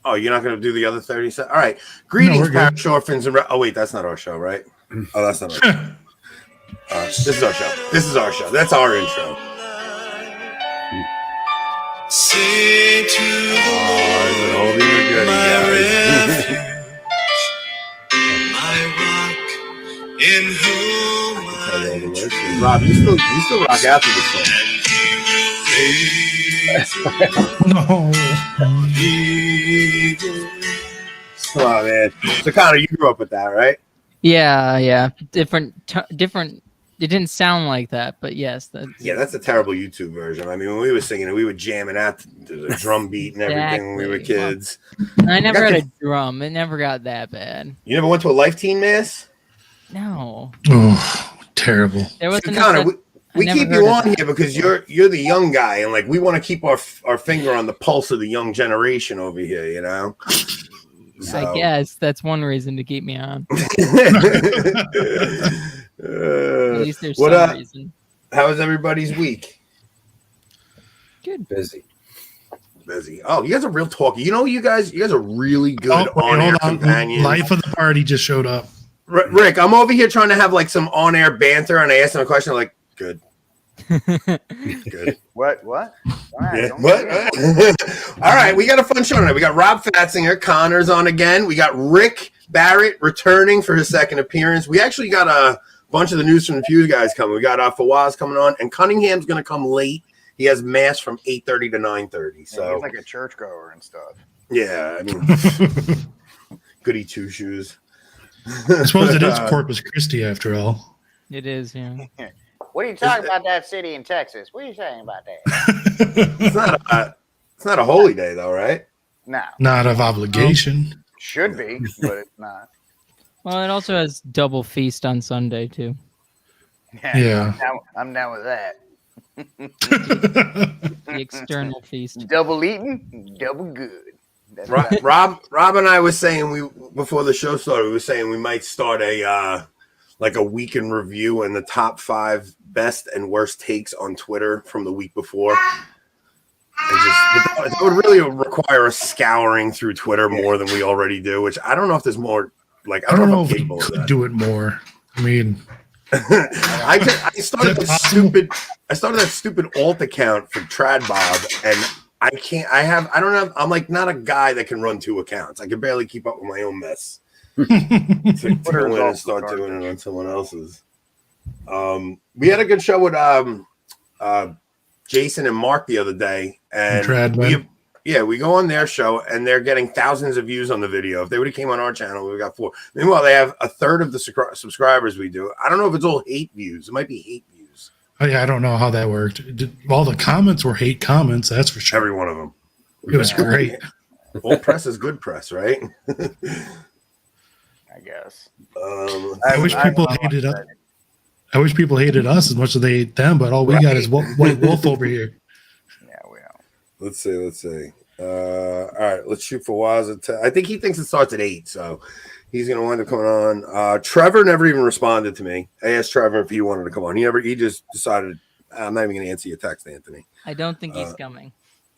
Oh, you're not going to do the other 30 seconds? All right. Greetings, parish orphans. Oh, wait, that's not our show, right? Oh, that's not our show. This is our show. This is our show. That's our intro. Say to the Lord, my refuge, my rock, in whom I trust. Rob, you still rock out to this song. No. Come on, man. So, Connor, you grew up with that, right? Yeah. Different. It didn't sound like that, but yes. That's a terrible YouTube version. I mean, when we were singing it, we were jamming out to the drum beat and everything when we were kids. I never had a drum. It never got that bad. You never went to a Life Teen Mass? No. Oh, terrible. So, Connor, we keep you on here because you're the young guy, and like we want to keep our finger on the pulse of the young generation over here, you know. So. I guess that's one reason to keep me on. At least there's some reason. How was everybody's week? Good. Busy. Oh, you guys are real talky. You know, you guys are really good on-air companions. Life of the party just showed up. Rick, I'm over here trying to have like some on-air banter, and I asked him a question. I'm like, good. Good. What? Yeah. What? All right, we got a fun show tonight. We got Rob Fatzinger, Connor's on again. We got Rick Barrett returning for his second appearance. We actually got a bunch of the news from the Pews guys coming. We got Fawaz coming on, and Cunningham's going to come late. He has mass from 8:30 to 9:30. So he's like a churchgoer and stuff. Yeah, I mean, goody two shoes. I suppose it is Corpus Christi after all. It is, yeah. What are you talking about that city in Texas? What are you saying about that? It's not a holy day, though, right? No. Not of obligation. Should be, but it's not. Well, it also has double feast on Sunday, too. Yeah. I'm down with that. The external feast. Double eating, double good. Rob and I was saying before the show started, we were saying we might start a week in review and the top 5 best and worst takes on Twitter from the week before. And that would really require us scouring through Twitter more than we already do, which I don't know if there's more. Like I don't know if we could do it more. I mean, I started that stupid alt account for Trad Bob, and I don't have. I'm like not a guy that can run 2 accounts. I can barely keep up with my own mess. to go in and start doing it on someone else's. We had a good show with Jason and Mark the other day, and we go on their show, and they're getting thousands of views on the video. If they would have came on our channel, we got 4. Meanwhile, they have 1/3 of the subscribers we do. I don't know if it's all hate views. It might be hate views. Oh, yeah, I don't know how that worked. All the comments were hate comments. That's for sure. Every one of them. It was great. All press is good press, right? I guess. I wish people hated us. I wish people hated us as much as they hate them, but all we got is White Wolf over here. Yeah, we are. Let's see. All right, let's shoot for Waz. I think he thinks it starts at 8, so he's going to wind up coming on. Trevor never even responded to me. I asked Trevor if he wanted to come on. He just decided, I'm not even going to answer your text, Anthony. I don't think he's coming.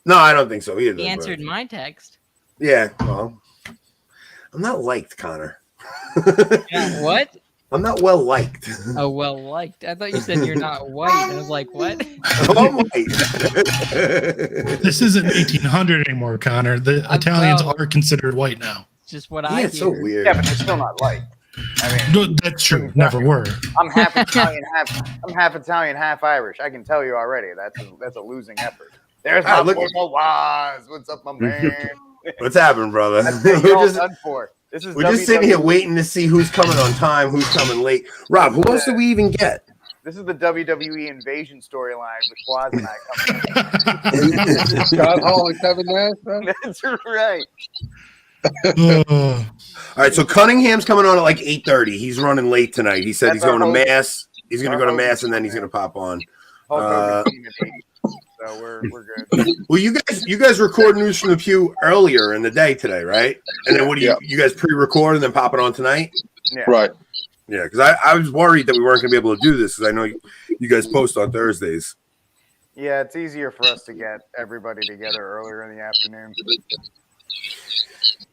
No, I don't think so either. He answered my text. Yeah, well, I'm not liked, Connor. Yeah, what? I'm not well liked. Oh, well liked. I thought you said you're not white. I was like, what? I'm white. This isn't 1800 anymore, Connor. The Italians are considered white now. Just what I hear. It's so weird. Yeah, but they're still not white. I mean, No, that's true. Never were. I'm half Italian, half Irish. I can tell you already. That's a losing effort. There's my boy Fawaz. What's up, my man? What's happening, brother? We're just sitting here waiting to see who's coming on time, who's coming late. Rob, who else do we even get? This is the WWE invasion storyline with Fawaz and I coming. Scott Hall and Kevin Nash. That's right. All right, so Cunningham's coming on at like 8:30. He's running late tonight. He said he's going to Mass. He's going to go to Mass, and then he's going to pop on. So we're good. Well, you guys record news from the Pew earlier in the day today, right? And then what do you guys pre-record and then pop it on tonight? Yeah. Right. Yeah, because I was worried that we weren't going to be able to do this because I know you guys post on Thursdays. Yeah, it's easier for us to get everybody together earlier in the afternoon.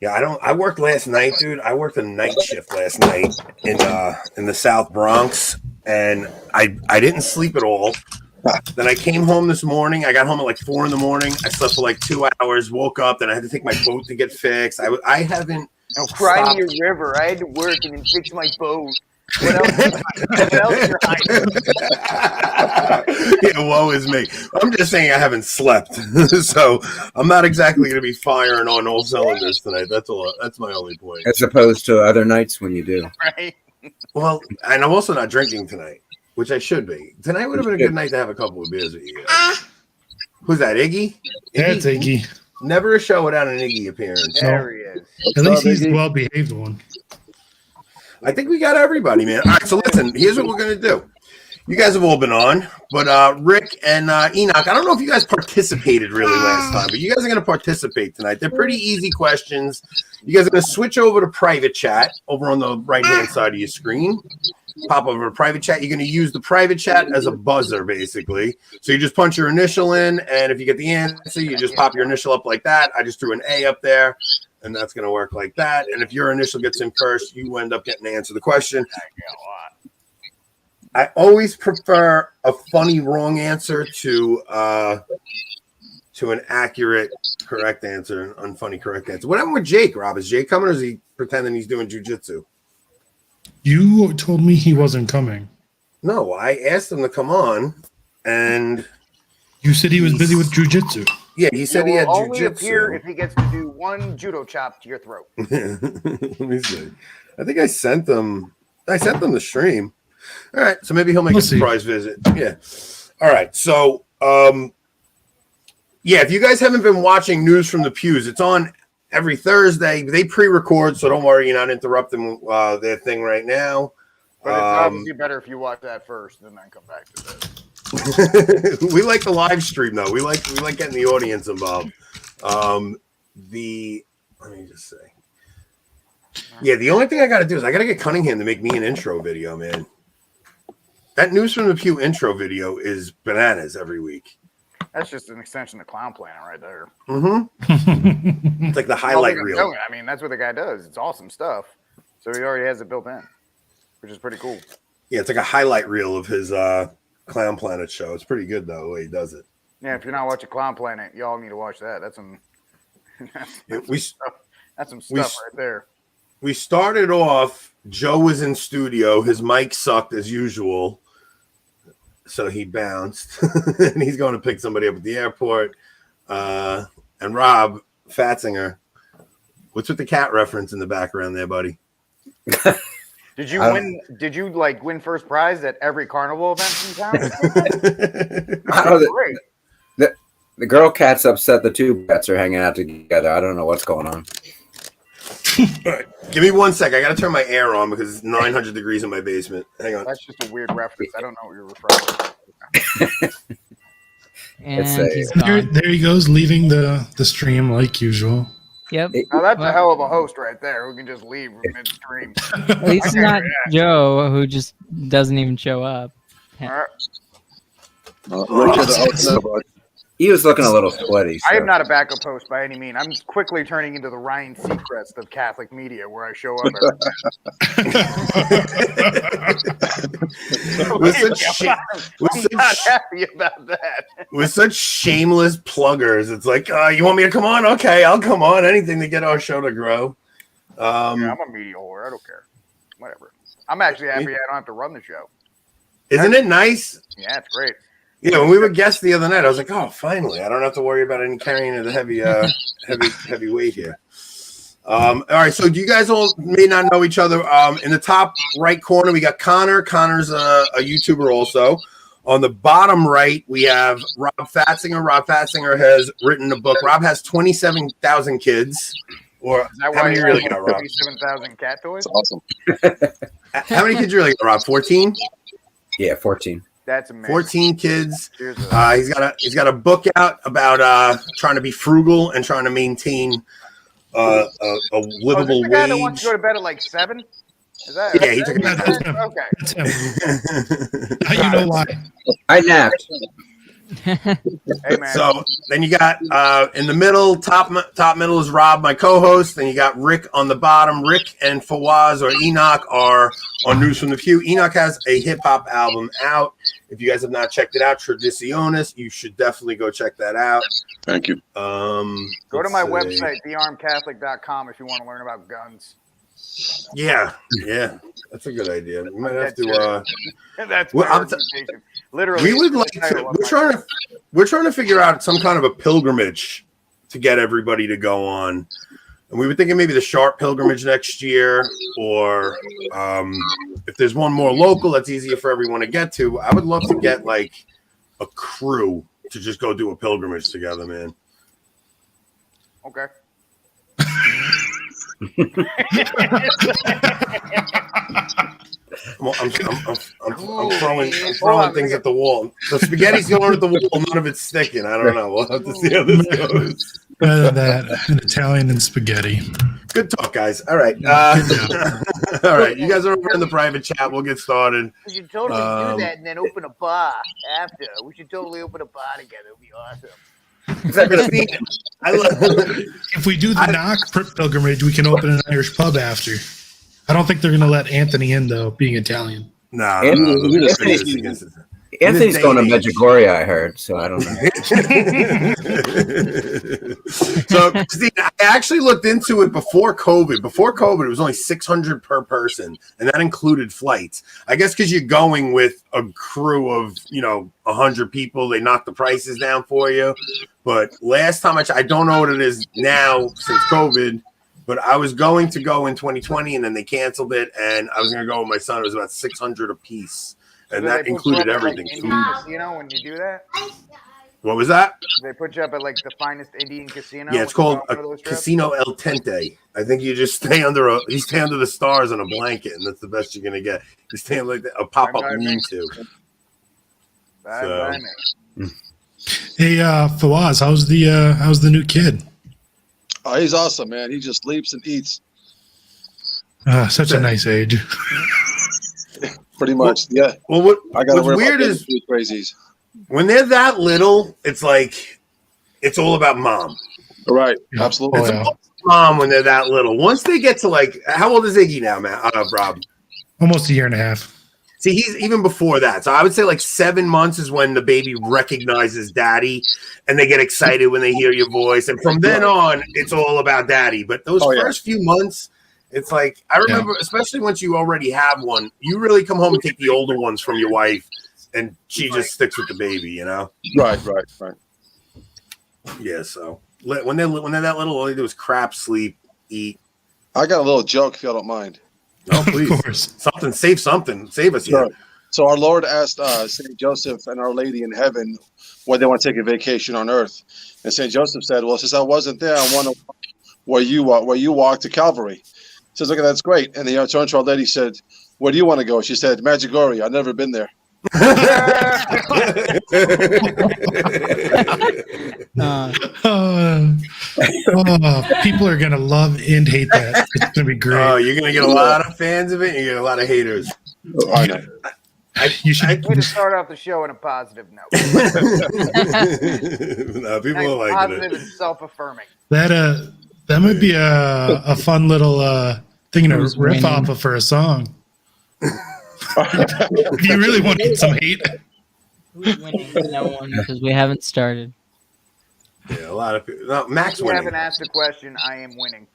Yeah, I worked last night, dude. I worked a night shift last night in the South Bronx, and I didn't sleep at all. Then I came home this morning. I got home at like 4 a.m. I slept for like 2 hours, woke up, then I had to take my boat to get fixed. I haven't. Oh, cry me a river. I had to work and then fix my boat. What else you're hiding? Yeah, woe is me. I'm just saying I haven't slept, so I'm not exactly going to be firing on all cylinders tonight. That's all. That's my only point. As opposed to other nights when you do. Right. Well, and I'm also not drinking tonight, which I should be. Tonight would have been a good night to have a couple of beers with you guys. Who's that, Iggy? That's Iggy. Never a show without an Iggy appearance. There he is. At least he's the well-behaved one. I think we got everybody, man. All right, so listen, here's what we're going to do. You guys have all been on, but Rick and Enoch, I don't know if you guys participated really last time, but you guys are going to participate tonight. They're pretty easy questions. You guys are going to switch over to private chat over on the right-hand side of your screen. Pop over to private chat. You're going to use the private chat as a buzzer, basically. So you just punch your initial in, and if you get the answer, you just pop your initial up like that. I just threw an A up there, and that's going to work like that. And if your initial gets in first, you end up getting to answer the question. I always prefer a funny wrong answer to an accurate correct answer, an unfunny correct answer. What happened with Jake, Rob? Is Jake coming, or is he pretending he's doing jujitsu? You told me he wasn't coming. No, I asked him to come on, and you said he was busy with jujitsu. Yeah, he said he had only jujitsu. appear if he gets to do one judo chop to your throat. Let me see. I think I sent them the stream. All right, so maybe he'll make a surprise visit. Yeah. All right, so yeah, if you guys haven't been watching News from the Pews, it's on every Thursday. They pre-record, so don't worry, you're not interrupting their thing right now. But it's obviously better if you watch that first and then come back to this. We like the live stream though. We like getting the audience involved. Let me just say. Yeah, the only thing I got to do is I got to get Cunningham to make me an intro video, man. That News from the Pew intro video is bananas every week. That's just an extension of Clown Planet right there. Mm-hmm. It's like the highlight reel. I mean, that's what the guy does. It's awesome stuff. So he already has it built in, which is pretty cool. Yeah, it's like a highlight reel of his Clown Planet show. It's pretty good, though, the way he does it. Yeah, if you're not watching Clown Planet, y'all need to watch that. That's some stuff right there. We started off, Joe was in studio. His mic sucked as usual. So he bounced, and he's going to pick somebody up at the airport. And Rob Fatzinger, what's with the cat reference in the background there, buddy? Did you win? Did you win first prize at every carnival event in town? The girl cat's upset. The two cats are hanging out together. I don't know what's going on. All right, give me 1 sec. I got to turn my air on because it's 900 degrees in my basement. Hang on. That's just a weird reference. I don't know what you're referring to. And he's gone. There he goes, leaving the stream like usual. Yep. Now that's a hell of a host right there who can just leave midstream. At least it's not Joe who just doesn't even show up. He was looking a little sweaty. So. I am not a backup host by any means. I'm quickly turning into the Ryan Seacrest of Catholic media, where I show up. I'm not happy about that. With such shameless pluggers, it's like, you want me to come on? Okay, I'll come on. Anything to get our show to grow. Yeah, I'm a media whore. I don't care. Whatever. I'm actually happy I don't have to run the show. Isn't it nice? Yeah, it's great. Yeah, when we were guests the other night, I was like, "Oh, finally! I don't have to worry about any carrying of the heavy weight here." All right, so you guys all may not know each other. In the top right corner, we got Connor. Connor's a YouTuber also. On the bottom right, we have Rob Fatzinger. Rob Fatzinger has written a book. Rob has 27,000 kids. Or is that how many you really got, Rob? 27,000 cat toys. That's awesome. How many kids you really got, Rob? 14. Yeah, 14. That's amazing. 14 kids. He's got a book out about trying to be frugal and trying to maintain a livable wage. That wants to go to bed at like 7. Is that? Yeah, he took a nap. Okay. How you know why? I napped. Hey, man. So then you got in the middle, top middle is Rob, my co-host. Then you got Rick on the bottom. Rick and Fawaz or Enoch are on News from the Pew. Enoch has a hip hop album out. If you guys have not checked it out, Tradiciones, you should definitely go check that out. Thank you. Go to my website, thearmedcatholic.com, if you want to learn about guns. Yeah, that's a good idea. We might have to. That's my organization. Literally, we would like to. We're trying to figure out some kind of a pilgrimage to get everybody to go on, and we were thinking maybe the Sharp pilgrimage next year, or if there's one more local that's easier for everyone to get to. I would love to get like a crew to just go do a pilgrimage together, man. Okay. I'm throwing things at the wall. The spaghetti's going at the wall. None of it's sticking. I don't know. We'll have to see how this goes. Better than that, an Italian and spaghetti. Good talk, guys. All right. All right. You guys are over in the private chat. We'll get started. We should totally do that and then open a bar after. We should totally open a bar together. It would be awesome. If we do the knock pilgrimage, we can open an Irish pub after. I don't think they're going to let Anthony in, though, being Italian. No. Anthony's going to Medjugorje, I heard, so I don't know. So, Steve, I actually looked into it before COVID. Before COVID, it was only $600 per person, and that included flights. I guess because you're going with a crew of 100 people, they knock the prices down for you. But last time I don't know what it is now since COVID. But I was going to go in 2020, and then they canceled it, and I was going to go with my son. It was about $600 a piece, and that included everything. Like Indian casino when you do that? What was that? They put you up at like the finest Indian casino. Yeah, it's called a Casino El Tente. I think you just stay under the stars on a blanket, and that's the best you're gonna get. You stay like a pop-up lean-to. Hey, Fawaz, how's the new kid? Oh, he's awesome, man. He just sleeps and eats. Such a nice age. Pretty much, yeah. Well, what's weird is crazies. When they're that little, it's like it's all about mom. Right, absolutely. It's about mom when they're that little. Once they get to like, how old is Iggy now, Rob? Almost a year and a half. See, he's even before that. So I would say like 7 months is when the baby recognizes daddy and they get excited when they hear your voice. And from then on, it's all about daddy. But those first few months, it's like, I remember, especially once you already have one, you really come home and take the older ones from your wife and she just sticks with the baby, Right. Yeah, so when they're that little, all they do is crap, sleep, eat. I got a little joke if y'all don't mind. Oh, please. Of course. Save us here. Right. So our Lord asked St. Joseph and Our Lady in heaven whether they want to take a vacation on earth. And St. Joseph said, well, since I wasn't there, I want to walk where you walked to Calvary. He says, okay, that's great. And the turned to Our Lady said, where do you want to go? She said, Medjugorje. I've never been there. People are gonna love and hate that. It's gonna be great. Oh, you're gonna get a lot of fans of it, and you get a lot of haters. You should way to start off the show on a positive note. No, people are liking positive it. and self-affirming. That might be a fun little thing to riff off of for a song. If you really want to get some hate. Who's winning? No one, because we haven't started. Yeah, a lot of people. No, Max You winning. haven't asked a question. I am winning.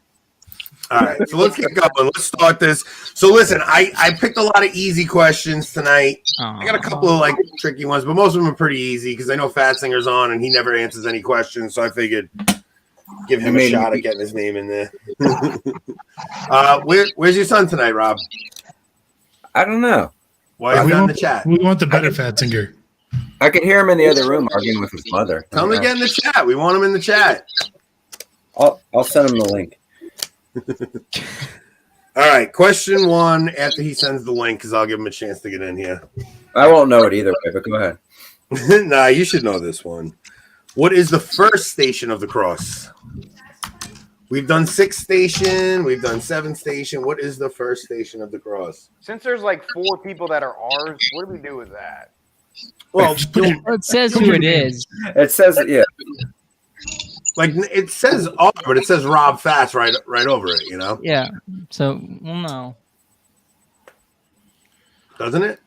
All right, so let's get going. Let's start this. So listen, I picked a lot of easy questions tonight. I got a couple of like tricky ones, but most of them are pretty easy because I know Fat Singer's on and he never answers any questions, so I figured give him a shot at getting his name in there. Where's your son tonight, Rob? I don't know. Why is he in the chat? We want the better Fat Singer. I could hear him in the other room arguing with his mother. Tell him to get in the chat. We want him in the chat. I'll send him the link. All right, question one after he sends the link because I'll give him a chance to get in here. I won't know it either way, but go ahead. Nah, you should know this one. What is the first station of the cross? We've done 6 station. We've done 7 station. What is the first station of the cross? Since there's like 4 people that are ours, what do we do with that? Well, It says who it is. It says, yeah. like it says R, but it says Rob Fast right over it. You know? Yeah. So we'll know. Doesn't it?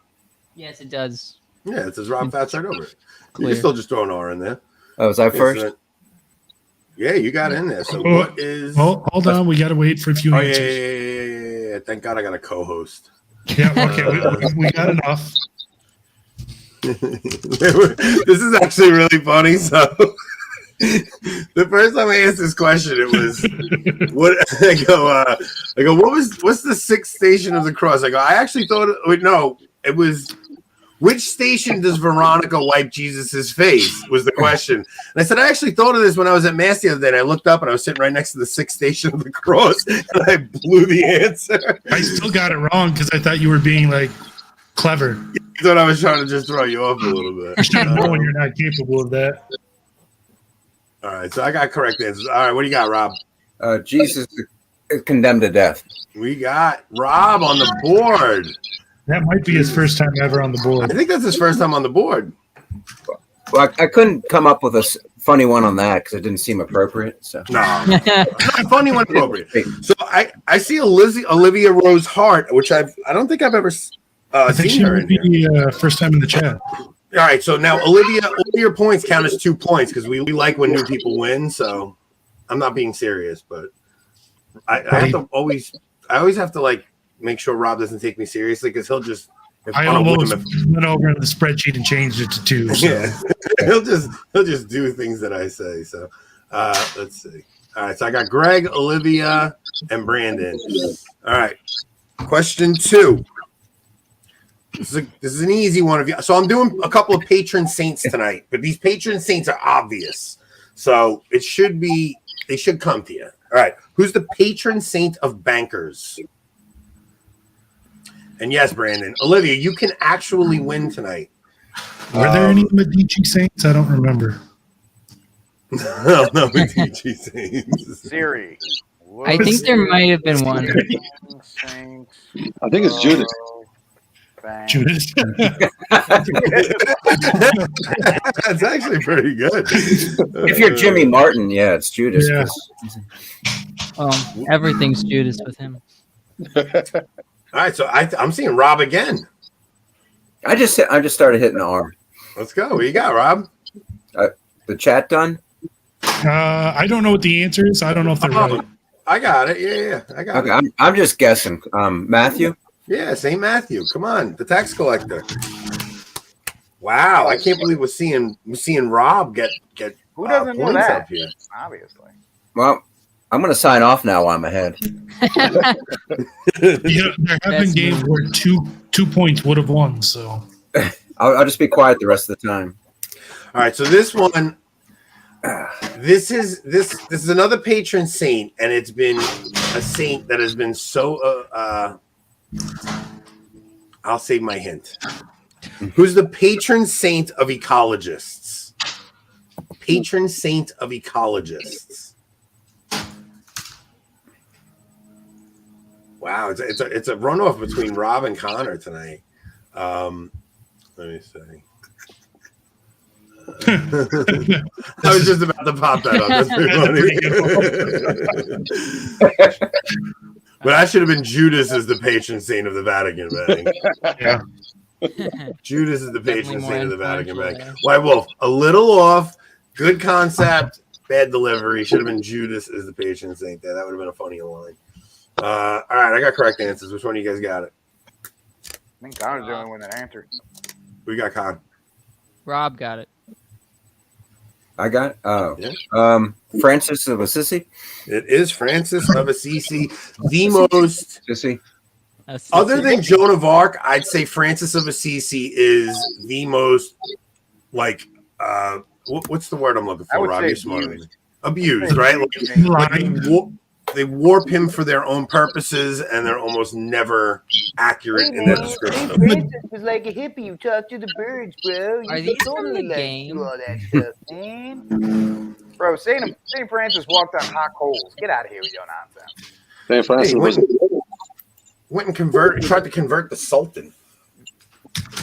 Yes, it does. Yeah, it says Rob Fast right over it. You Clear. can still just throw an R in there. Oh, was I first? Yeah, you got in there. So what is? Oh, hold on. We got to wait for a few Oh answers. yeah. Thank God I got a co-host. Yeah. Okay. We got enough. This is actually really funny. So the first time I asked this question, it was what I go, what's the sixth station of the cross? I go, I actually thought it was which station does Veronica wipe Jesus's face was the question. And I said, I actually thought of this when I was at Mass the other day, and I looked up and I was sitting right next to the sixth station of the cross, and I blew the answer. I still got it wrong because I thought you were being like clever. You thought I was trying to just throw you off a little bit. You should know when you're not capable of that. All right, so I got correct answers. All right, what do you got, Rob? Jesus is condemned to death. We got Rob on the board. That might be his first time ever on the I board. think that's his first time on the board. Well, I couldn't come up with a funny one on that because it didn't seem appropriate. So No, not funny one appropriate. So I see Olivia Rose Hart, which I don't think I've ever I think seen she her might in here. be first time in the chat. All right, so now Olivia, all your points count as 2 points because we like when new people win. So I'm not being serious, but I have to always have to like make sure Rob doesn't take me seriously because he'll just. I almost went over in the spreadsheet and changed it to 2. So. Yeah, he'll just do things that I say. So let's see. All right, so I got Greg, Olivia, and Brandon. All right, question 2. This is an easy one of you. So I'm doing a couple of patron saints tonight, but these patron saints are obvious. So they should come to you. All right. Who's the patron saint of bankers? And yes, Brandon. Olivia, you can actually win tonight. Were there any Medici Saints? I don't remember. No, Medici saints. Siri. I think there might have been one. I think it's Judas. Judas. That's actually pretty good. If you're Jimmy Martin, yeah, it's Judas. Yeah. Everything's Judas with him. All right, so I'm seeing Rob again. I just started hitting the arm. Let's go. What you got, Rob? The chat done? I don't know what the answer is. I don't know if they're right. I got it. Yeah, I got Okay, it. I'm just guessing. Matthew? Yeah, St. Matthew. Come on, the tax collector. Wow, I can't believe we're seeing Rob get Who doesn't know points that? up here. Obviously. Well, I'm going to sign off now while I'm ahead. Yeah, there have been games where two points would have won. So I'll just be quiet the rest of the time. All right, so this one, this is another patron saint, and it's been a saint that has been so. I'll save my hint. Who's the patron saint of ecologists? Patron saint of ecologists. Wow, it's a runoff between Rob and Connor tonight. Let me see. I was just about to pop that up. That's pretty funny. But I should have been Judas as the patron saint of the Vatican Bank. yeah, Judas is the patron Definitely saint of the more Vatican Bank. influential. White Wolf, a little off. Good concept, bad delivery. Should have been Judas as the patron saint there. That would have been a funny line. All right, I got correct answers. Which one of you guys got it? I think Connor's the only one that answered. We got Con. Rob got it. I got it? Oh. Yeah. Francis of Assisi? It is Francis of Assisi, the most. Assisi? Other than Joan of Arc, I'd say Francis of Assisi is the most, like, what's the word I'm looking I for, would Rob? say You're smarter than me. abused. Abused, right? Like lying. they warp him for their own purposes, and they're almost never accurate in their description of it. Francis was like a hippie. You talk to the birds, bro. You Are these totally from the like game? do all that stuff, man. Bro, St. Francis walked on hot coals. Get out of here with your nonsense. St. Francis. Hey, went and tried to convert the Sultan.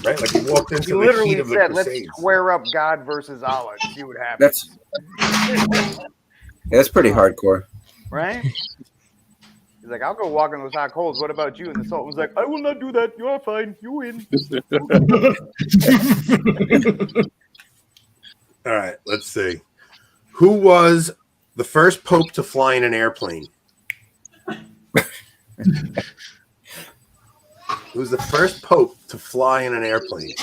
right? Like he walked into He the literally heat of the said, "Let's Crusades. square up God versus Allah and see what happens." That's pretty hardcore. Right? He's like, "I'll go walk in those hot coals. What about you?" And the Sultan was like, "I will not do that. You are fine. You win." All right, let's see. Who was the first pope to fly in an airplane? Who was the first pope to fly in an airplane?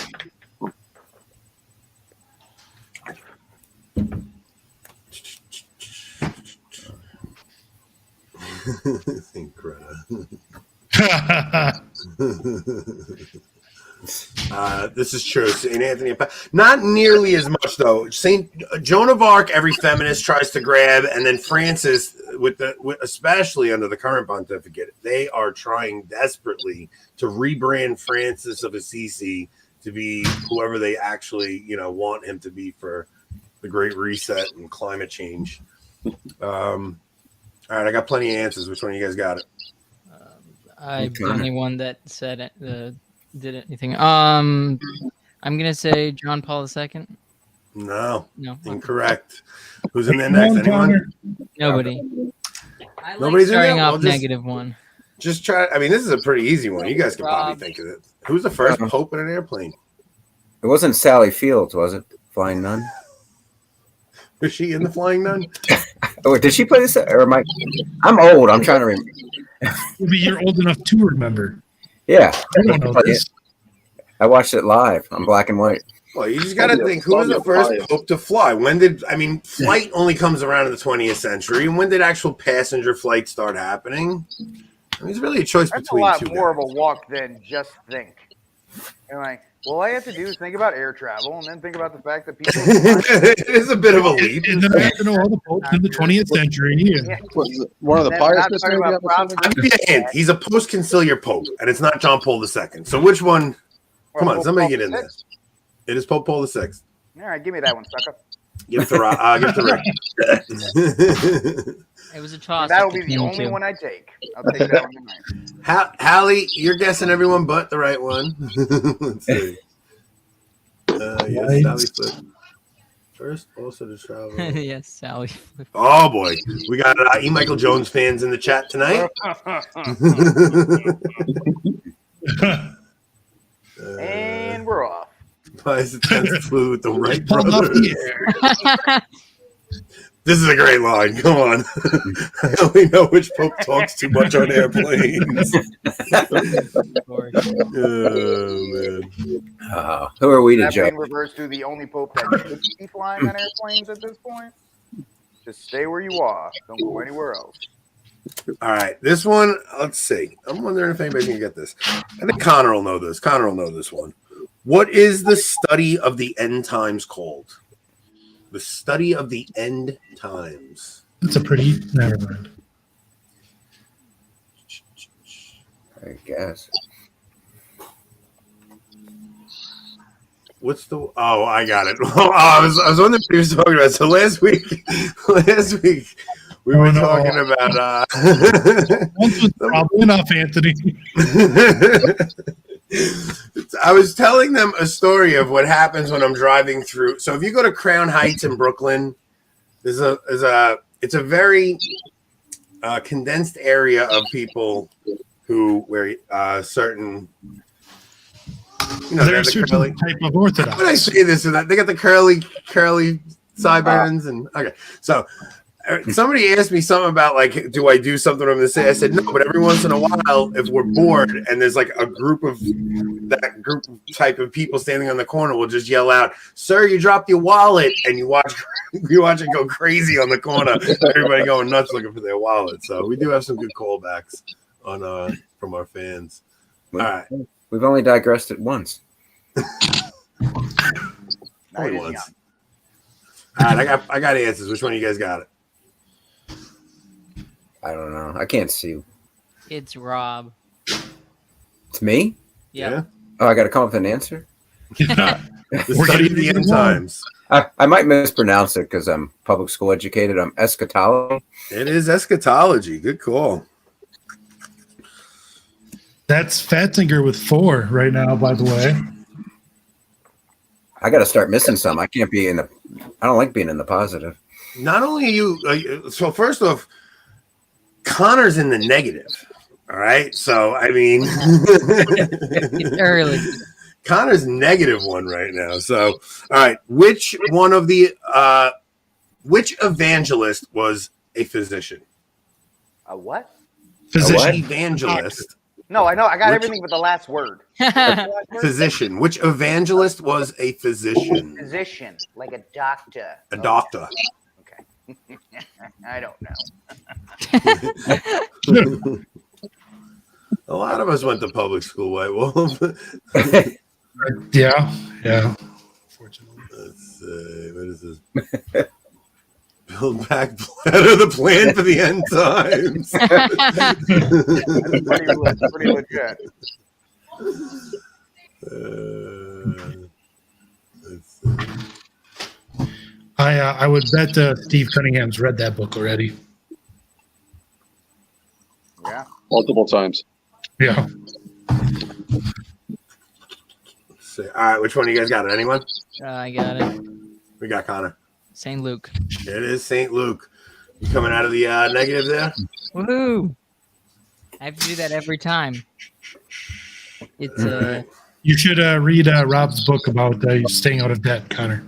Incredible. This is true. St. Anthony, not nearly as much though. Saint Joan of Arc, every feminist tries to grab, and then Francis, especially under the current pontificate, they are trying desperately to rebrand Francis of Assisi to be whoever they actually, want him to be for the Great Reset and climate change. All right, I got plenty of answers. Which one of you guys got it? I'm the only one that said it, did anything. I'm gonna say John Paul II. No, No, incorrect. Who's in there next? Anyone? Nobody. I like Nobody's in starting there? off Well, just- negative one. Just try. I mean, this is a pretty easy one. You guys can probably think of it. Who's the first pope in an airplane? It wasn't Sally Fields, was it? Flying Nun? Was she in the Flying Nun? Oh, did she play this? Or am I? I'm old. I'm trying to remember. Maybe you're old enough to remember. Yeah. I don't know this. I watched it live on black and white. Well, you just got to think, who was the first pope to fly? Flight only comes around in the 20th century. And when did actual passenger flights start happening? I mean, it's really a choice That's a between lot two more guys. of a walk than just think. And like, all I have to do is think about air travel and then think about the fact that people. It is a bit of a leap. And then I have to know all the popes in the 20th century. Yeah. One of the Then pious not talking about maybe? prophets. I'll give you a hint. He's a post-conciliar pope, and it's not John Paul II. So which one? Come on, somebody get in there. It is Pope Paul VI. All right, give me that one, sucker. Give it to give it to Rick. It was a toss. That'll be the only one I take. I'll take that one tonight. Hallie, you're guessing everyone but the right one. Let's see. Yes, Sally Flip. First, also to travel. Yes, Sally. Oh boy, we got E. Michael Jones fans in the chat tonight. And we're off. Pius X flew with the Wright Pulled off brothers. the air. This is a great line. Come on. I only know which pope talks too much on airplanes. Oh, man. Who are we to That judge? being reversed to the only pope that should be flying on airplanes at this point. Just stay where you are. Don't go anywhere else. All right. This one, let's see. I'm wondering if anybody can get this. I think Connor will know this. Connor will know this one. What is the study of the end times called? The study of the end times. That's a pretty. Never mind. I guess. What's the? Oh, I got it. Oh, I was wondering what he was talking about. So last week we were talking about. Once was probably enough, Anthony. I was telling them a story of what happens when I'm driving through. So if you go to Crown Heights in Brooklyn, it's a very condensed area of people who wear certain. There's a certain type of Orthodox. How would I say this? They got the curly sideburns and okay. So somebody asked me something about like, do I do something I'm going to say? I said no, but every once in a while, if we're bored and there's like a group type of people standing on the corner, we'll just yell out, "Sir, you dropped your wallet!" And you watch it go crazy on the corner. Everybody going nuts looking for their wallet. So we do have some good callbacks on from our fans. All right. We've only digressed it once. Only once. All right, I got answers. Which one of you guys got it? I don't know. I can't see. It's Rob. It's me? Yeah. Oh, I got to come up with an answer? The study of the end times. I might mispronounce it because I'm public school educated. I'm eschatology. It is eschatology. Good call. That's Fatzinger with 4 right now, by the way. I got to start missing some. I can't be in the. I don't like being in the positive. Not only are you, so first off, Connor's in the negative. All right, so I mean, It's early. Connor's negative one right now. So, all right, which one of the which evangelist was a physician? A what? Physician. Evangelist. No, I know. I got everything but the last word. Physician. Which evangelist was a physician? Physician, like a doctor. A doctor. Okay. I don't know. A lot of us went to public school, White Wolf. Yeah. Fortunately. Let's see. What is this? Build back better the plan for the end times. Pretty legit. Let's see. I would bet Steve Cunningham's read that book already. Yeah. Multiple times. Yeah. Let's see. All right, which one do you guys got? Anyone? I got it. We got Connor. St. Luke. It is St. Luke. You coming out of the negative there? Woohoo! I have to do that every time. It's You should read Rob's book about staying out of debt, Connor.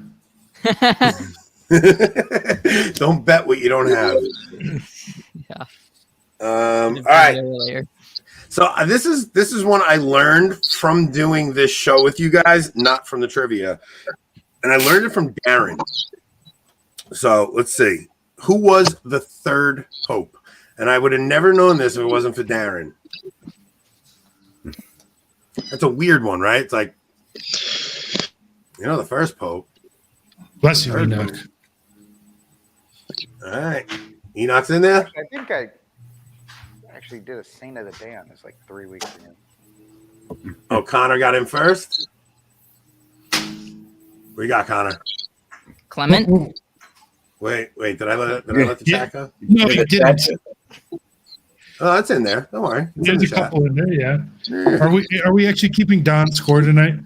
Don't bet what you don't have. Yeah. All right. Earlier. So this is one I learned from doing this show with you guys, not from the trivia, and I learned it from Darren. So let's see, who was the third pope? And I would have never known this if it wasn't for Darren. That's a weird one, right? It's like, the first pope. Bless you, Third Enoch. pope. All right, Enoch's in there. I think I actually did a Saint of the Day on this like 3 weeks ago. Oh, Connor got in first. We got Connor. Clement. Wait. Did I let the chat go? No, you didn't. Oh, that's in there. Don't worry. It's in There's the a chat. couple in there, yeah. Are we actually keeping Don's score tonight?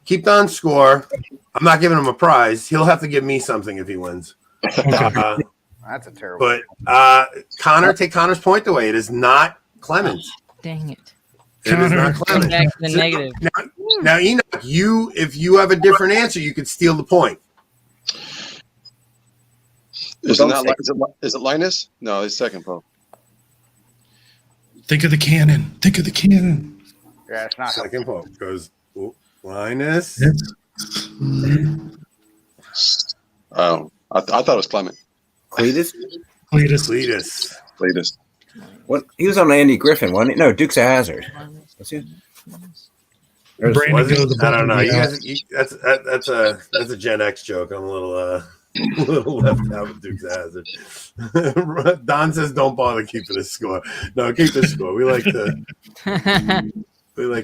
Keep Don's score. I'm not giving him a prize. He'll have to give me something if he wins. That's a terrible. But Connor, take Connor's point away. It is not Clement. Dang it. It is not Come Clement. back to the negative. Now, Enoch, if you have a different answer, you could steal the point. Is it Linus? No, it's second pope. Think of the cannon. Yeah, it's not. Second pope goes Linus. Oh, I thought it was Clement. Cletus? Cletus. What? He was on Andy Griffin, wasn't he? No, Dukes of Hazzard. What's he? Brandon goes I don't know. You guys, that's a Gen X joke. I'm a little left out with Duke's Hazard. Don says, "Don't bother keeping a score." No, keep the score. We like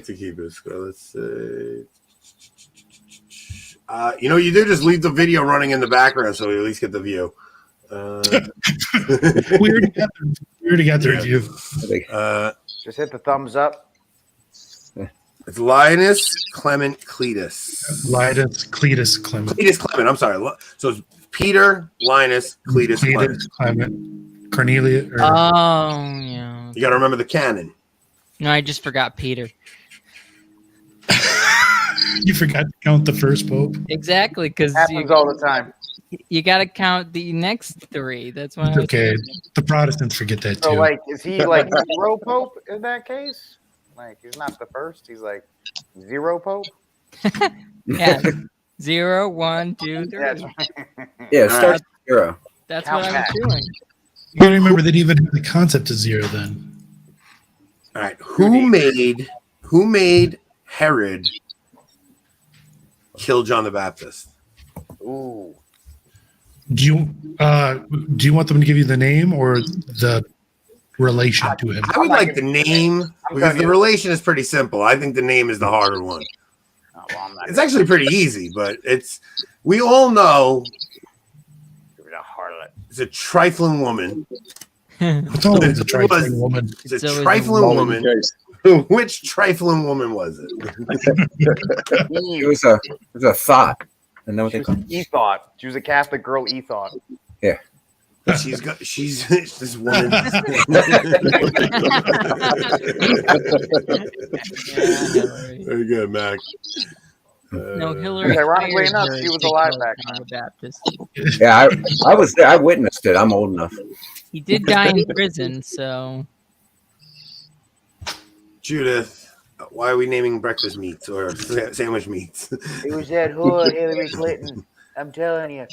to keep a score. Let's see. You do just leave the video running in the background so we at least get the view. We already got the review. Just hit the thumbs up. It's Linus Clement Cletus. Linus Cletus Clement. Cletus Clement. I'm sorry. So it's Peter Linus Cletus Clement. Cornelia. Yeah. You got to remember the canon. No, I just forgot Peter. You forgot to count the first pope. Exactly, because Happens all the time. You got to count the next three. That's why. Okay, the Protestants forget that too. So, like, is he like zero pope in that case? Like, he's not the first. He's like zero pope. Yeah. 0, 1, 2, 3. That's Yeah, start zero. That's Count what I back. was doing. You gotta remember that even the concept of zero then. All right. Who made Herod kill John the Baptist? Ooh. Do you want them to give you the name or the relation to him? I would like the name because the relation is pretty simple. I think the name is the harder one. Oh, well, I'm not It's actually pretty easy, but we all know giving a harlot. it's a trifling woman. It's always a trifling woman. It's a always trifling All in woman case. Which trifling woman was it? It was a thought. And then what they call it? E-thought. She was a Catholic girl. E-thought. Yeah. She's this woman. Very good, Mac. No, Hillary. Ironically enough, fired she was her alive to back become then. a Baptist. Yeah, I was there. I witnessed it. I'm old enough. He did die in prison, so Judith, why are we naming breakfast meats or sandwich meats? It was that whore, Hillary Clinton. I'm telling you.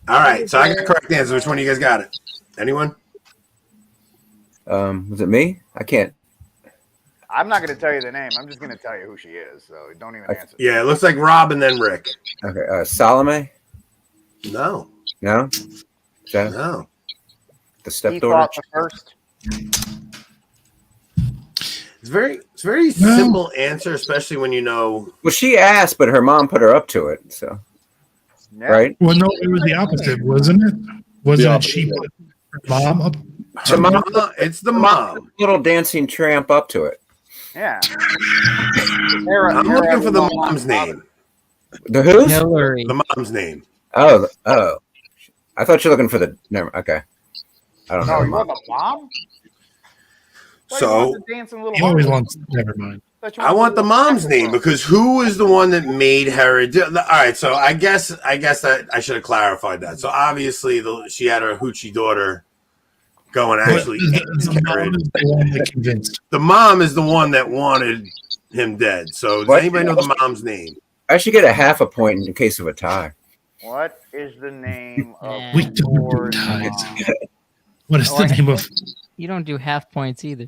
All right, so I got the correct answer. Which one of you guys got it? Anyone? Was it me? I can't. I'm not going to tell you the name. I'm just going to tell you who she is. So don't even answer. Yeah, it looks like Rob and then Rick. Okay, Salome? No. No? Is that No. the He stepdaughter? thought the first. It's very simple answer, especially when you know. Well, she asked, but her mom put her up to it. So, Yeah. right? Well, no, it was the opposite, wasn't it? Wasn't it she put her mom up? Her mom, it's the mom. Little dancing tramp up to it. Yeah. I'm looking for the mom's name. The who's? Hillary. The mom's name. Oh. I thought you were looking for the. Never. Okay. I don't No, know. you want the mom? So He always wants. Never mind. I want the mom's name because who is the one that made Herod? All right, so I guess that I should have clarified that. So obviously, she had her hoochie daughter going actually. The mom is the one that convinced. The mom is the one that wanted him dead. So does What? anybody know the mom's name? I should get a half a point in case of a tie. What is the name of We don't do Lord's ties. mom? What is the name of? You don't do half points either.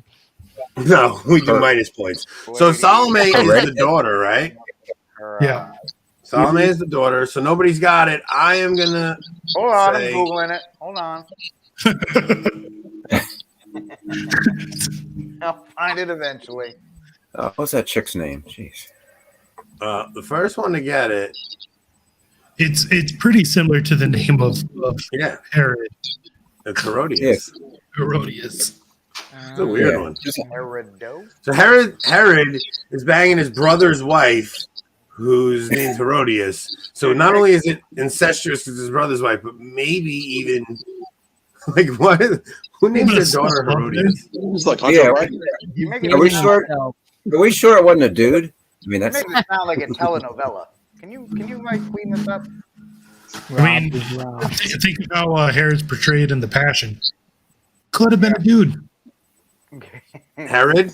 No, we do minus points. So Salome is the daughter, right? Her, Yeah. Salome is the daughter. So nobody's got it. I am gonna. Hold on, say- I'm Googling it. Hold on. I'll find it eventually. What's that chick's name? Jeez. The first one to get it. It's pretty similar to the name of Yeah, Herod. it's Herodias. Herodias. It's a weird Yeah. one. Herodo? So Herod is banging his brother's wife, whose name's Herodias. So not only is it incestuous with his brother's wife, but maybe even like what? Who names their daughter Herodias? It's like Hunter, Yeah. right? You make it, Are we sound- sure? Are we sure it wasn't a dude? I mean, you that's make it sound like a telenovela. Can you like clean this up? I mean, think of how Herod's portrayed in The Passion. Could have been a dude. Okay. Herod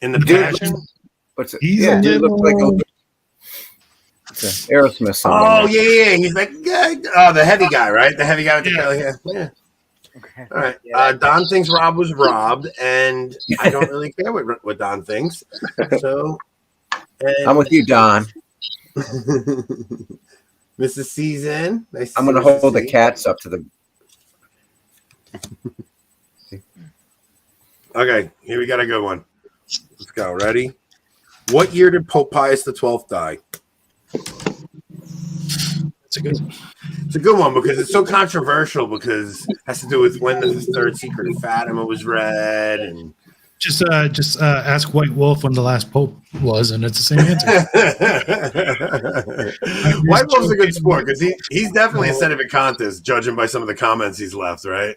in the Dude. Passion. what's it? He's Yeah, a dude looks like little- it's a Aerosmith song. Oh yeah. He's like the heavy guy, right? The heavy guy with the Yeah. curly hair. Yeah. Okay. All right. Don thinks Rob was robbed, and I don't really care what Don thinks. So, I'm with you, Don. Mrs. Season. Nice to I'm see going to Mrs. hold the C. cats up to the. Okay, here we got a good one. Let's go. Ready? What year did Pope Pius XII die? It's a good. It's a good one because it's so controversial because it has to do with when the third secret of Fatima was read and Just ask White Wolf when the last pope was, and it's the same answer. White Wolf's a good sport because he's definitely a sedevacantist, judging by some of the comments he's left, right?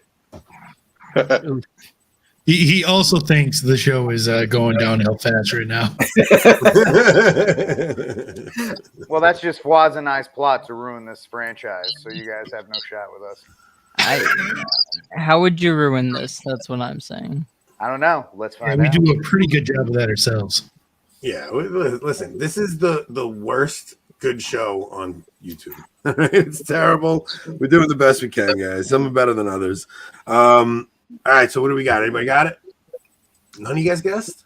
He also thinks the show is going downhill fast right now. Well, that's just Fawaz and I's plot to ruin this franchise, so you guys have no shot with us. How would you ruin this? That's what I'm saying. I don't know. Let's Yeah, find we out. do a pretty good job of that ourselves. Yeah, listen, this is the worst good show on YouTube. It's terrible. We're doing the best we can, guys. Some are better than others. All right, so what do we got? Anybody got it? None of you guys guessed?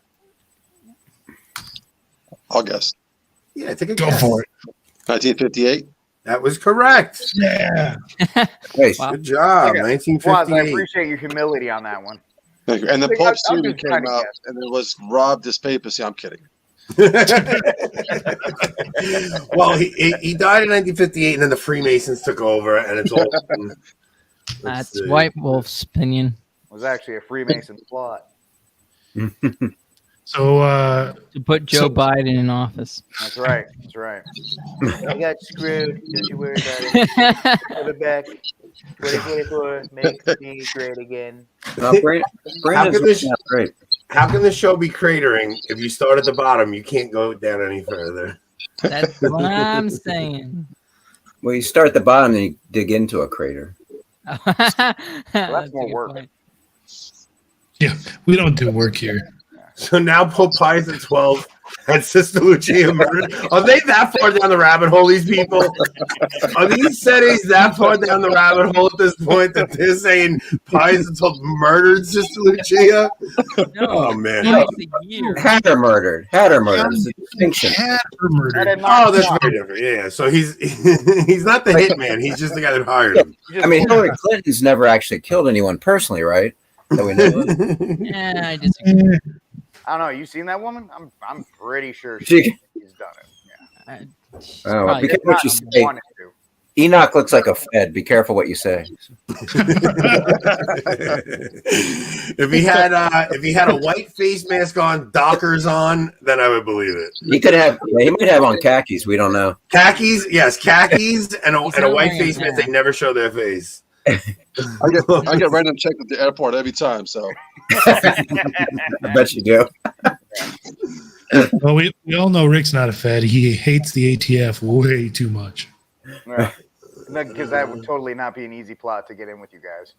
I'll guess. Yeah, take a Go guess. for it. 1958. That was correct. Yeah. Hey, Wow. Good job. Okay. Fawaz, I 1958. appreciate your humility on that one. Thank you. And the I'll Pope just Student try came to out, guess. and it was Rob this papacy. I'm kidding. Well, he died in 1958, and then the Freemasons took over, and it's all. That's White Wolf's opinion. It was actually a Freemason plot. So To put Joe Biden in office. That's right. That's right. I got screwed. Don't you worry about it. Put it back. 2024 makes me great again. Brandon's not great. How can the show be cratering if you start at the bottom? You can't go down any further. That's what I'm saying. Well, you start at the bottom and you dig into a crater. That's more work. Point. yeah, we don't do work here. So now Pope Pius at 12 and Sister Lucia murdered. Are they that far down the rabbit hole, these people? Are these settings that far down the rabbit hole at this point that they're saying Pius at 12 murdered Sister Lucia? No, Oh, man. twice a year. Had her murdered. Had her murdered. It's a distinction. Had her murdered. Oh, that's very different. Yeah, so he's not the hitman. He's just the guy that hired him. I mean, Hillary Clinton's never actually killed anyone personally, right? That we know of. Yeah, I disagree. I don't know. You seen that woman? I'm pretty sure She- she's done it. Yeah. Oh, Probably be careful what you Not say. wanted to. Enoch looks like a Fed. Be careful what you say. If he had a white face mask on, Dockers on, then I would believe it. He could have. He might have on khakis. We don't know. Khakis, yes, khakis, and He's a not white wearing face a mask. hat. They never show their face. I get random checked at the airport every time. So I bet you do. Well, we all know Rick's not a Fed. He hates the ATF way too much. Because that would totally not be an easy plot to get in with you guys.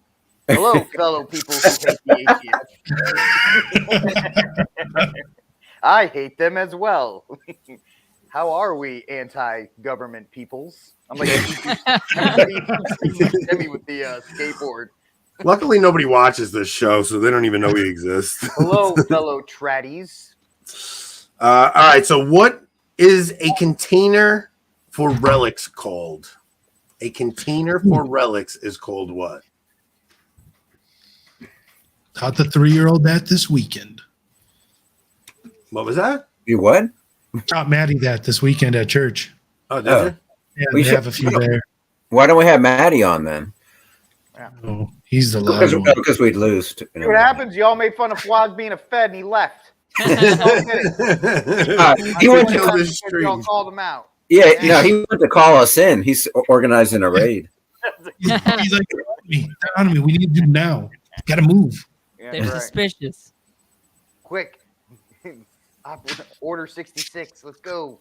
Hello, fellow people who hate the ATF. I hate them as well. How are we, anti-government peoples? I'm like Timmy with the skateboard. Luckily, nobody watches this show, so they don't even know we exist. Hello, fellow traddies. All right, so what is a container for relics called? A container for relics is called what? Taught the 3-year-old that this weekend. What was that? You what? Taught Maddie that this weekend at church. Oh, did you? Yeah, We they should- have a few there. Why don't we have Maddie on then? Oh, he's the loud one. Because we'd lose. See what happens? Y'all made fun of Fawaz being a Fed and he left. He went Kill to, this stream. Y'all called him out. yeah, no, he went to call us in. He's organizing a raid. He's like, down on me. We need to do now. Got to move. Yeah, They're right. suspicious. Quick. Order 66. Let's go.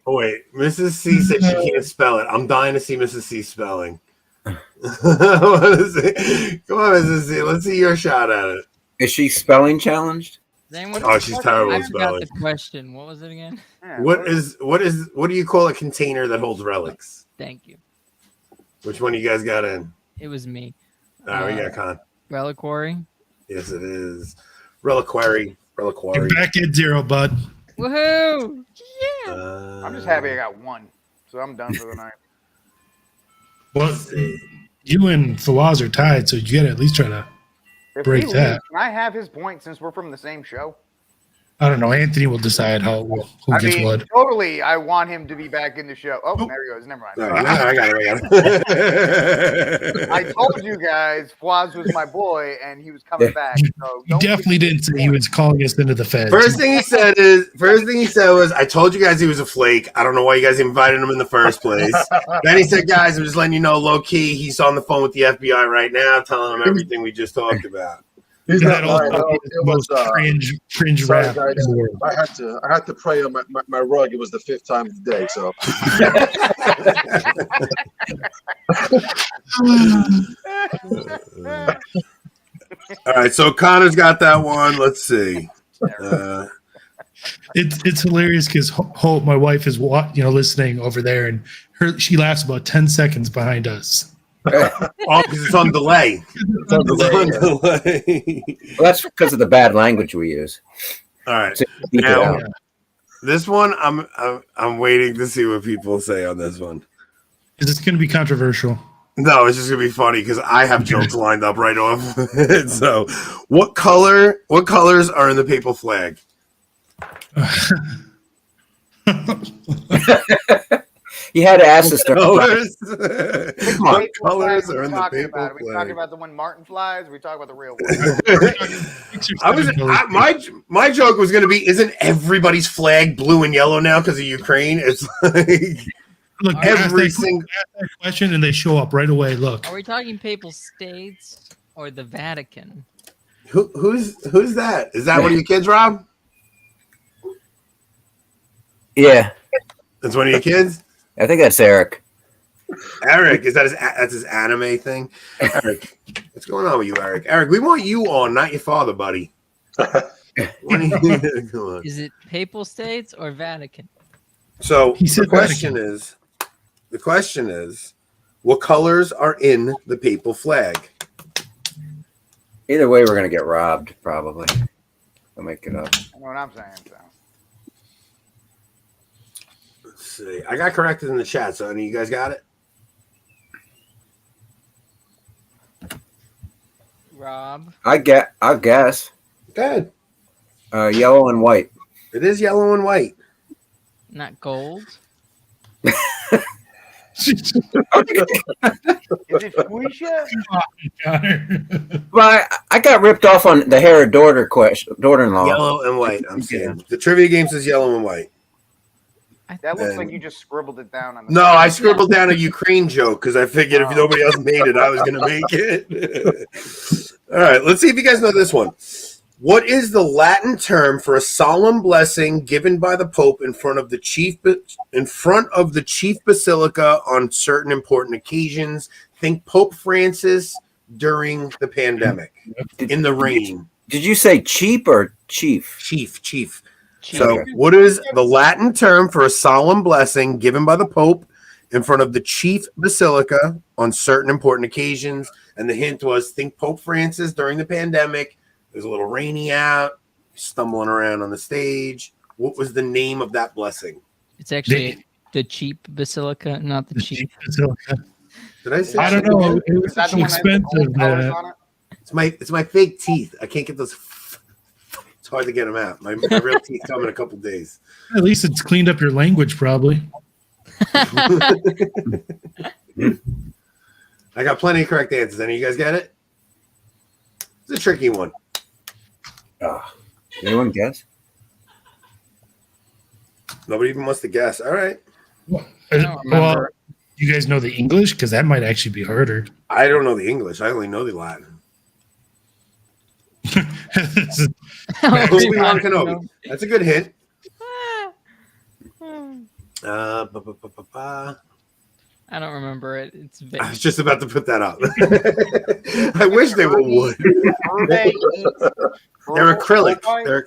Oh, wait, Mrs. C said she can't spell it. I'm dying to see Mrs. C spelling. Come on, Mrs. C. Let's see your shot at it. Is she spelling challenged? Does anyone- Oh, she's terrible I at forgot spelling. the question. What was it again? Yeah, What do you call a container that holds relics? Thank you. Which one you guys got in? It was me. All right, we got Con. Reliquary. Yes, it is. Reliquary. Get back at 0, bud. Woohoo! Yeah. I'm just happy I got one. So I'm done for the night. Well, you and Fawaz are tied, so you got to at least try to. If Break he that. leaves, can I have his point since we're from the same show? I don't know. Anthony will decide who I gets mean, what. totally, I want him to be back in the show. Oh, Nope. there he goes. Never mind. No, I got it. I told you guys Fawaz was my boy, and he was coming back. So He definitely didn't say he was calling us into the feds. First thing he said was, I told you guys he was a flake. I don't know why you guys invited him in the first place. Then he said, guys, I'm just letting you know, low key, he's on the phone with the FBI right now, telling them everything we just talked about. he's And not that also lying. is the most cringe sorry, rap guys. in the world. I had to pray on my rug. It was the 5th time of the day. So All right, so Connor's got that one. Let's see. It's hilarious because Hope, my wife, is listening over there, and she laughs about 10 seconds behind us. Oh, because it's on delay. it's on the delay. Well, that's because of the bad language we use. All right. So beep it Now, out. this one, I'm waiting to see what people say on this one. Because it's going to be controversial. No, it's just gonna be funny because I have jokes lined up right off. So, what colors are in the papal flag? You had to ask the story. Colors. Come on. What colors are in the talking papal about? Are we talking flag? about the one Martin flies? Or are we talking about the real one? My joke was going to be, isn't everybody's flag blue and yellow now because of Ukraine? It's like Look, every ask single that question and they show up right away. Look. Are we talking papal states or the Vatican? who's that? Is that one of your kids, Rob? Yeah, That's one of your kids. I think that's Eric. Eric, is that that's his anime thing? Eric, what's going on with you, Eric? Eric, we want you on, not your father, buddy. Come on. Is it papal states or Vatican? So He said the question is, what colors are in the papal flag? Either way, we're gonna get robbed, probably. I'll make it up. I know what I'm saying. So. Let's see. I got corrected in the chat, so any of you guys got it? Rob. I'll guess. Good. Yellow and white. It is yellow and white. Not gold. Is it Fuchsia? Well, I got ripped off on the Herod daughter-in-law. Yellow and white. I'm seeing. The trivia game says yellow and white. That looks And- like you just scribbled it down on the. No, I scribbled down a Ukraine joke because I figured if nobody else made it, I was going to make it. All right, let's see if you guys know this one. What is the Latin term for a solemn blessing given by the Pope in front of the chief basilica on certain important occasions? Think Pope Francis during the pandemic in the rain. Did you say cheap or chief? Chief. So, what is the Latin term for a solemn blessing given by the Pope in front of the chief basilica on certain important occasions? And the hint was, think Pope Francis during the pandemic. It was a little rainy out, stumbling around on the stage. What was the name of that blessing? It's actually the cheap basilica, not the cheap. Basilica. Did I say? I don't know. It was Is that the one that has the expensive. gold colors on it? It's my fake teeth. I can't get those. It's hard to get them out. My real teeth come in a couple days. At least it's cleaned up your language, probably. I got plenty of correct answers. Any of you guys get it? It's a tricky one. Anyone guess? Nobody even wants to guess. All right. don't Well, remember. you guys know the English? Because that might actually be harder. I don't know the English. I only know the Latin. Obi-Wan Kenobi. That's a good hint. I don't remember it. It's I vague. was just about to put that up. I wish they were wood. They're acrylic. They're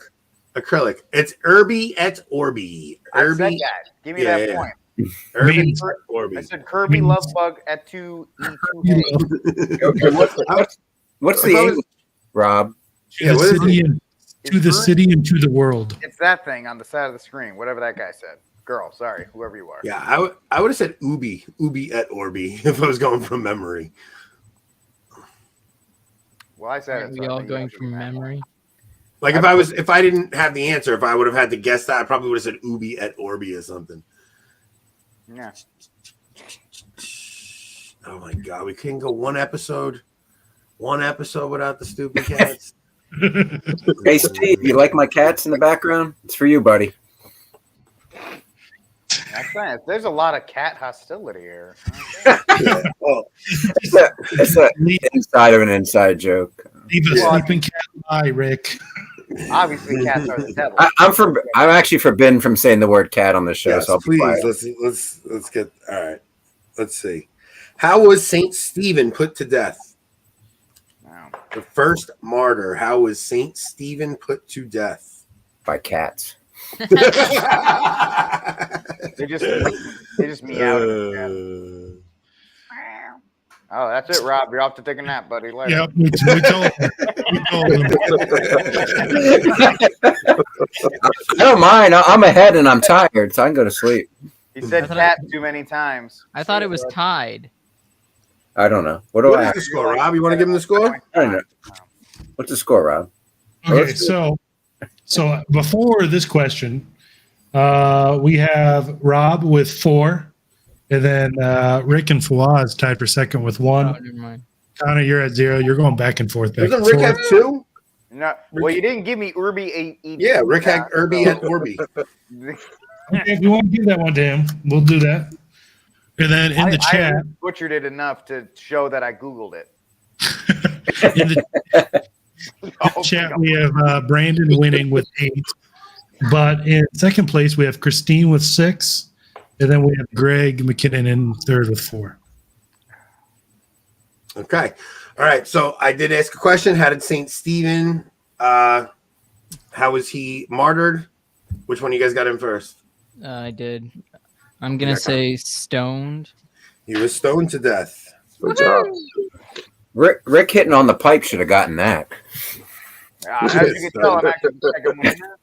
acrylic. It's Urbi et Orbi. I said Urbi. that. Give me Yeah, that yeah. point. Urbi Means- et Orbi. I said Kirby Lovebug at 2 E2. Okay, what's the English, Rob? Yeah, what is city it? and, to the city and to the world. It's that thing on the side of the screen, whatever that guy said. Girl, sorry, whoever you are. Yeah, I would have said Ubi et Orbi if I was going from memory. Well, I said Are it. we so I all think you going guys are from mad. memory? Like if I didn't have the answer, if I would have had to guess that, I probably would have said Ubi et Orbi or something. Yeah. Oh my god, we couldn't go one episode without the stupid cats. Hey, Steve, you like my cats in the background? It's for you, buddy. That's nice. There's a lot of cat hostility here. Yeah, well, It's a inside of an inside joke. Leave a Yeah. sleeping cat lie, Rick. Obviously, cats are the devil. I'm actually forbidden from saying the word cat on the show. yes, so I'll be please quiet. let's get all right. Let's see. How was Saint Stephen put to death? Wow. The first martyr. How was Saint Stephen put to death? By cats. They just meow. Oh, that's it, Rob. You're off to take a nap, buddy. Later. Yep, we told him. We told him. I don't mind. I'm ahead and I'm tired, so I can go to sleep. He said cat too many times. I thought it was tied. I don't know. What do What I is have? the score, Rob? You want to give him the score? I don't know. What's the score, Rob? Okay, so before this question, we have Rob with 4, And then Rick and Fawaz tied for second with 1. Oh, never mind. Connor, you're at 0. You're going back and forth. Doesn't Rick have 2? No, well, you didn't give me Urbi 8. Yeah, Rick had Irby at Orby. Okay, if you want to give that one to him, we'll do that. And then in the chat, I butchered it enough to show that I Googled it. in the chat, we have Brandon winning with 8. But in second place, we have Christine with 6. And then we have Greg McKinnon in third with 4. Okay. All right. So I did ask a question. How did St. Stephen, how was he martyred? Which one you guys got in first? I did. I'm going to say stoned. He was stoned to death. Good job. Rick hitting on the pipe should have gotten that. As you can tell, I'm actually the second winner.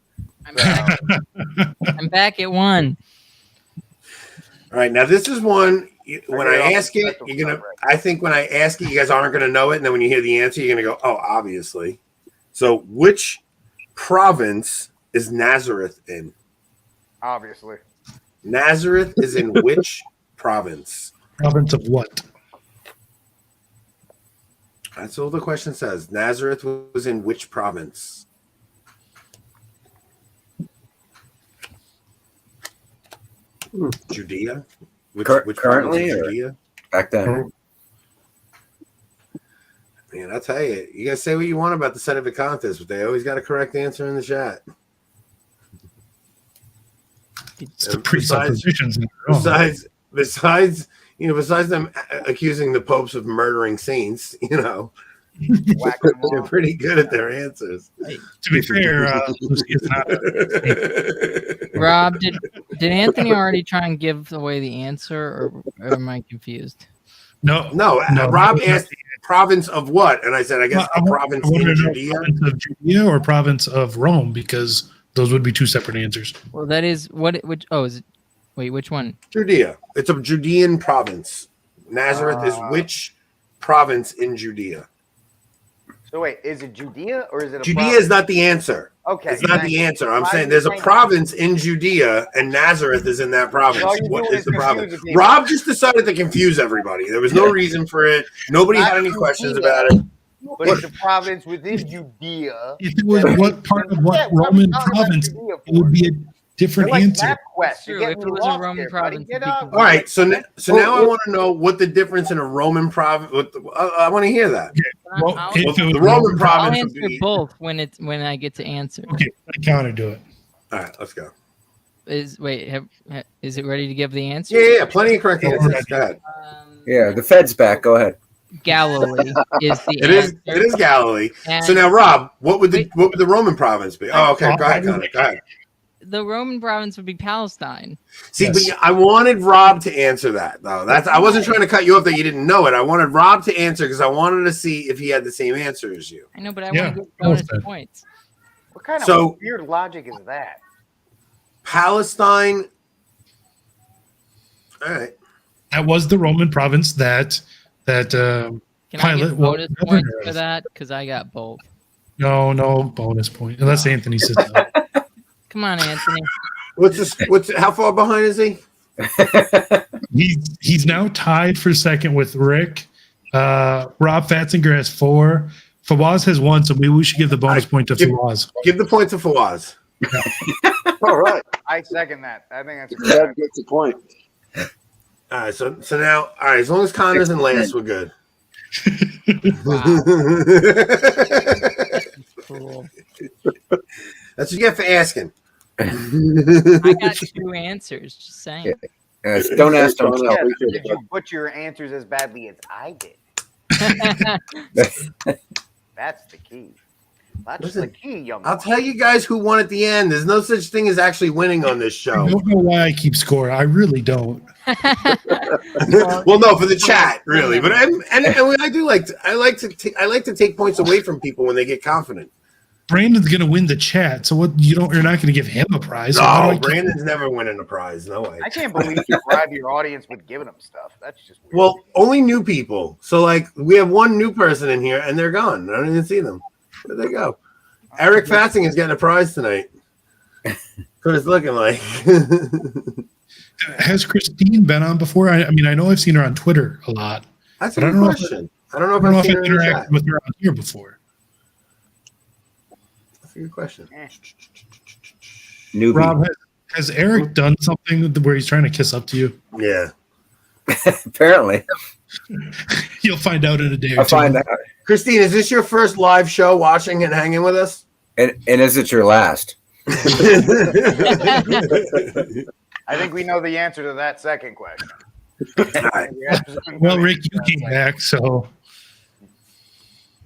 I'm back at 1. All right. Now, this is one. When I ask it, you're going to, I think when I ask it, you guys aren't going to know it. And then when you hear the answer, you're going to go, oh, obviously. So which province is Nazareth in? Obviously. Nazareth is in which province? Province of what? That's all the question says. Nazareth was in which province? Judea? Which Currently, province or of Judea? back then? Man, I'll tell you. You guys say what you want about the set of the contest, but they always got a correct answer in the chat. It's the presuppositions. Besides them accusing the popes of murdering saints, they're pretty good at their answers. To be fair, Lucy is not. Rob, did Anthony already try and give away the answer, or am I confused? No. Rob asked province of what, and I said, I guess a province in Judea. Province of Judea or province of Rome, because those would be two separate answers. Well, that is what. Is it? Wait, which one? Judea. It's a Judean province. Nazareth is which province in Judea? So wait, is it Judea or is it? Judea is not the answer. Okay, it's not the answer. I'm saying there's a province in Judea, and Nazareth is in that province. What is the province? Rob just decided to confuse everybody. There was no reason for it. Nobody had any questions about it. But it's a province within Judea. If it was what part of what Roman province, it would be a different answer. True, if it was a Roman province. All right, so now I want to know what the difference in a Roman province. I want to hear that. Okay. Well, the Roman province. I'll answer both when I get to answer. Okay, I counter do it. All right, let's go. Is it ready to give the answer? Yeah, plenty of correct answers. Go ahead. Yeah, the Fed's back. Go ahead. Galilee is the answer. It is Galilee. So now, Rob, what would the Roman province be? Oh, okay. Go ahead. The Roman province would be Palestine. See, but I wanted Rob to answer that, though. I wasn't trying to cut you off that you didn't know it. I wanted Rob to answer because I wanted to see if he had the same answer as you. I know, but I want to get bonus points. What kind of weird logic is that? Palestine. All right. That was the Roman province that Can I get bonus points for that? Because I got both. No bonus point unless Anthony says no. Come on, Anthony. How far behind is he? He's now tied for second with Rick. Rob Fatzinger has 4. Fawaz has 1, so maybe we should give the bonus point to Fawaz. Give the point to Fawaz. All right. I second that. I think that's a good gets the point. All right, so now, all right, as long as Connor's in last, we're good. Cool. That's what you get for asking. I got 2 answers. Just saying. Don't ask. Don't tell. Did you butcher your answers as badly as I did? That's the key. That's the key, young. I'll tell you guys who won at the end. There's no such thing as actually winning on this show. I don't know why I keep score. I really don't. Well, no, for the chat, really. But I like to take points away from people when they get confident. Brandon's gonna win the chat, so you're not gonna give him a prize. No, Brandon's never winning a prize. No way. I can't believe you bribe your audience with giving them stuff. That's just weird. Well, only new people. So we have one new person in here and they're gone. I don't even see them. Where'd they go? Eric Fatzing is getting a prize tonight. what it's looking like. Has Christine been on before? I mean, I know I've seen her on Twitter a lot. That's a But I good don't know if- question. I don't know if I don't know I've if seen I've her in the interacted chat. with her on here before. That's a good question. Newbie. Rob, has Eric done something where he's trying to kiss up to you? Yeah. Apparently. You'll find out in a day or I'll two. find out. Christine, is this your first live show watching and hanging with us? And is it your last? I think we know the answer to that second question. Well, Rick, you came back, so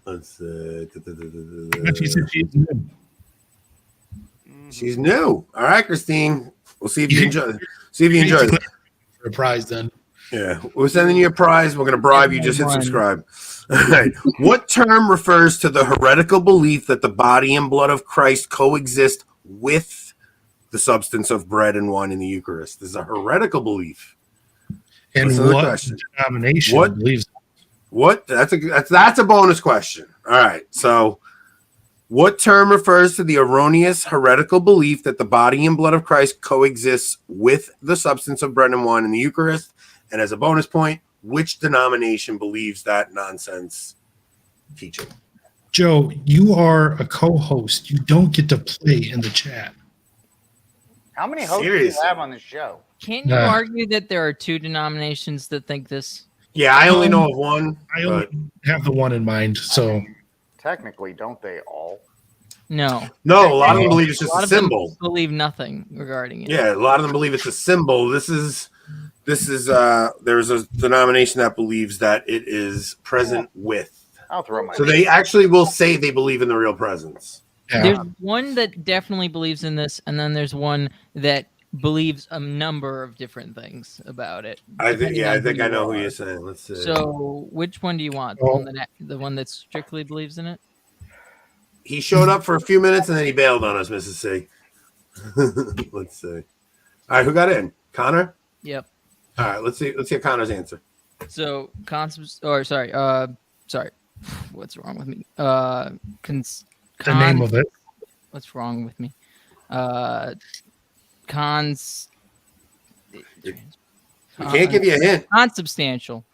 Let's she said she's new. she's new. All right, Christine. We'll see if you enjoy. See if you enjoy it. For a prize, then. Yeah, we're sending you a prize. We're going to bribe you. Just hit subscribe. All right. What term refers to the heretical belief that the body and blood of Christ coexist with the substance of bread and wine in the Eucharist? This is a heretical belief. And What's the other what question? denomination What? believes? What? That's a bonus question. All right. So, what term refers to the erroneous heretical belief that the body and blood of Christ coexists with the substance of bread and wine in the Eucharist? And as a bonus point, which denomination believes that nonsense teaching? Joe, you are a co-host. You don't get to play in the chat. How many hosts do Seriously? you have on the show? Can't you argue that there are two denominations that think this? Yeah, I only know of one. I only have the one in mind. So Technically, don't they all? No. No, a lot of them believe it's just a them symbol. believe nothing regarding it. Yeah, a lot of them believe it's a symbol. There's a denomination that believes that it is present with. I'll throw my. So they actually will say they believe in the real presence. yeah. There's one that definitely believes in this, and then there's one that believes a number of different things about it. I think depending on I you know who are. you're saying. Let's see. So, which one do you want? The one that strictly believes in it? He showed up for a few minutes and then he bailed on us, Mrs. C. Let's see. All right, who got in? Connor? Yep. All right, let's see Connor's answer. So, sorry. What's wrong with me? The name of it. What's wrong with me? Cons. We can't give you a hint. Consubstantial.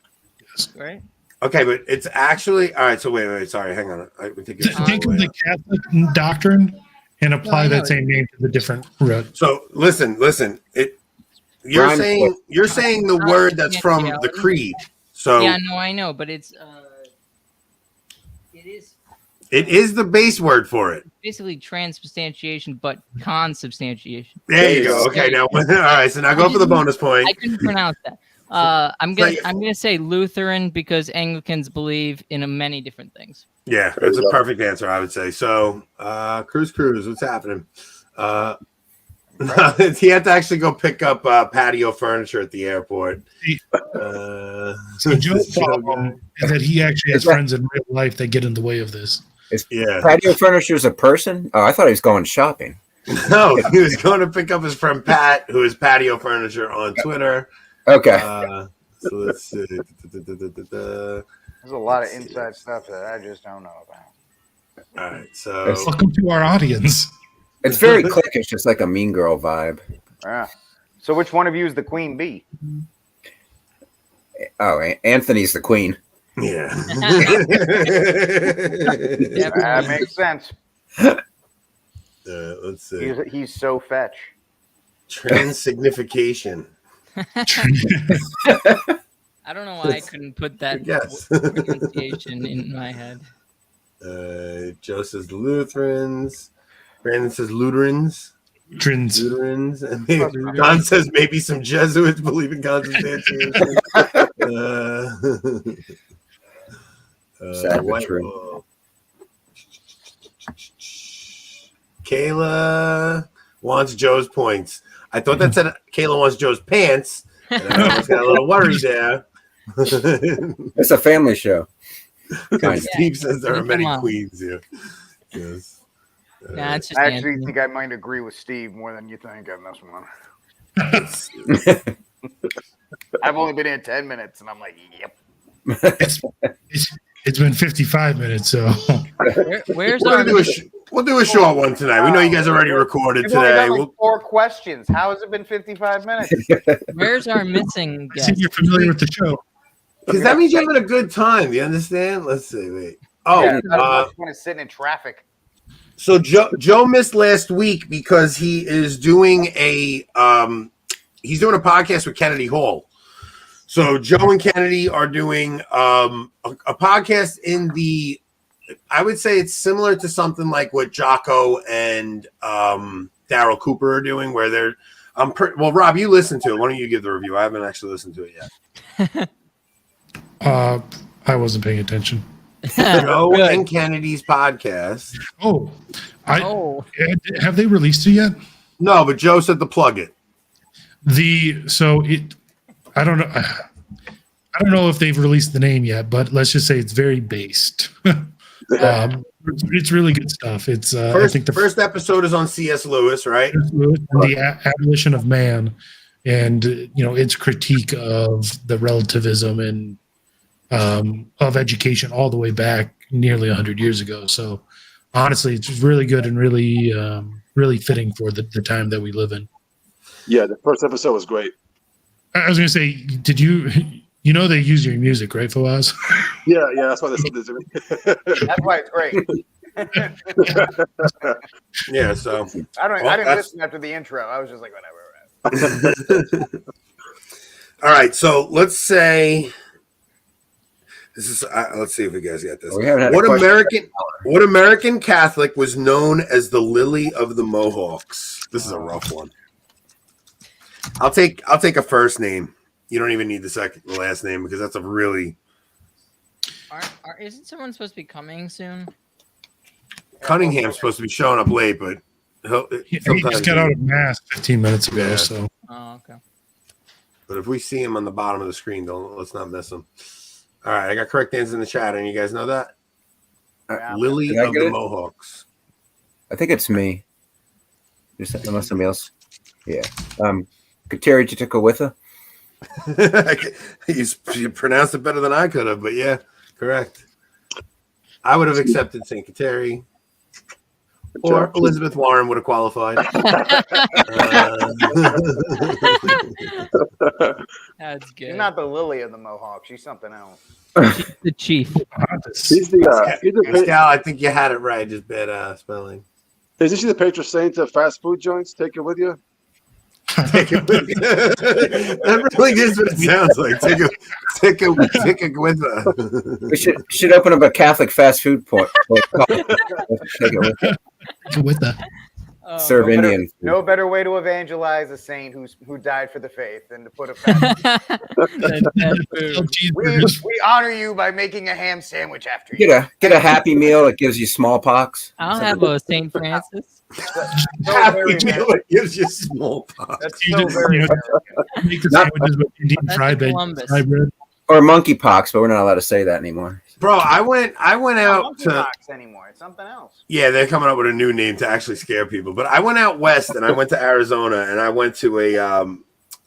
Right? Okay, but it's actually all right. So wait. Sorry, hang on. Think of the Catholic doctrine and apply that same name to the different root. So listen. You're Rhyme saying the word that's from the creed. So Yeah, no, I know, but it is it is the base word for it. basically transubstantiation, but consubstantiation. There you go. Okay, now all right. So now go for the bonus point. I couldn't pronounce that. I'm gonna say Lutheran because Anglicans believe in many different things. Yeah, that's a perfect answer, I would say. So, Cruz, what's happening? He had to actually go pick up patio furniture at the airport. So Joe's problem is that he actually has friends in real life that get in the way of this. Yeah. Patio furniture is a person? Oh, I thought he was going shopping. No, he was going to pick up his friend Pat, who is patio furniture on Twitter. Okay. So let's see. There's a lot of inside stuff that I just don't know about. All right, so Welcome to our audience. It's very cliquish, just like a Mean Girl vibe. Yeah. So which one of you is the queen bee? Oh, Anthony's the queen. yeah. That makes sense. Let's see. He's so fetch. Transsignification. I don't know why I couldn't put that Yes. pronunciation in my head. Joe says Lutherans. Brandon says Lutherans. Lutherans. And Don says maybe some Jesuits believe in consubstantiation. Kayla wants Joe's points. I thought that said Kayla wants Joe's pants. And I was got a little worried there. It's a family show. Steve says there are many Come on. queens here. Yes. Nah, it's just I actually Anthony. think I might agree with Steve more than you think on this one. I've only been in 10 minutes, and I'm like, yep. It's been 55 minutes, so Where's We're our gonna We'll do a short one tonight. We know you guys already recorded We've only today. got like 4 questions. How has it been 55 minutes? Where's our missing I see guest? you're familiar with the show. Because that means you're having a good time. You understand? Let's see. Wait. Oh, Yeah, not as much fun as sitting in traffic. so Joe missed last week because he is doing a podcast with Kennedy Hall. So Joe and Kennedy are doing a podcast in the. I would say it's similar to something like what Jocko and Daryl Cooper are doing, where they're. Well, Rob, you listened to it. Why don't you give the review? I haven't actually listened to it yet. I wasn't paying attention. Joe and Kennedy's podcast. Have they released it yet? No, but Joe said to plug it. I don't know. I don't know if they've released the name yet, but let's just say it's very based. It's really good stuff. It's I think the first episode is on C.S. Lewis, right? The abolition of man, and its critique of the relativism and of education all the way back nearly 100 years ago. So honestly, it's really good and really fitting for the time that we live in. Yeah, the first episode was great. I was going to say, did you they use your music, right, Fawaz? Yeah, that's why they said this to me. That's why it's great. Yeah, so I didn't listen after the intro. I was just like, whatever. All right, so let's say this is. Let's see if you guys got this. What American Catholic was known as the Lily of the Mohawks? This is a rough one. I'll take a first name. You don't even need the last name because that's a really. Isn't someone supposed to be coming soon? Cunningham's supposed to be showing up late, but he just got out of mass 15 minutes ago. Yeah. So. Oh, okay. But if we see him on the bottom of the screen, let's not miss him. All right, I got correct answers in the chat, and you guys know that? Lily of the Mohawks. I think it's me. Unless somebody else. Yeah. Kateri Chitikawitha. You pronounced it better than I could have, but yeah, correct. I would have accepted St. Kateri. Or Elizabeth Warren would have qualified. That's good. She's not the Lily of the Mohawk. She's something else. She's the chief. Pascal, I think you had it right. Just bad spelling. Isn't she the patron saint of fast food joints? Take it with you. Take it with you. That really is what it sounds like. Take it with her. We should open up a Catholic fast food point. Take it with her. Serve Indian. No better way to evangelize a saint who died for the faith than to put a fast food. We honor you by making a ham sandwich after you. Get a Happy Meal that gives you smallpox. I'll have a St. Francis. Happy Meal that gives you smallpox. That's so very make the sandwiches with Indian fried bread. Or monkeypox, but we're not allowed to say that anymore. Bro, I went out to monkeypox anymore. It's something else. Yeah, they're coming up with a new name to actually scare people. But I went out west and I went to Arizona and I went to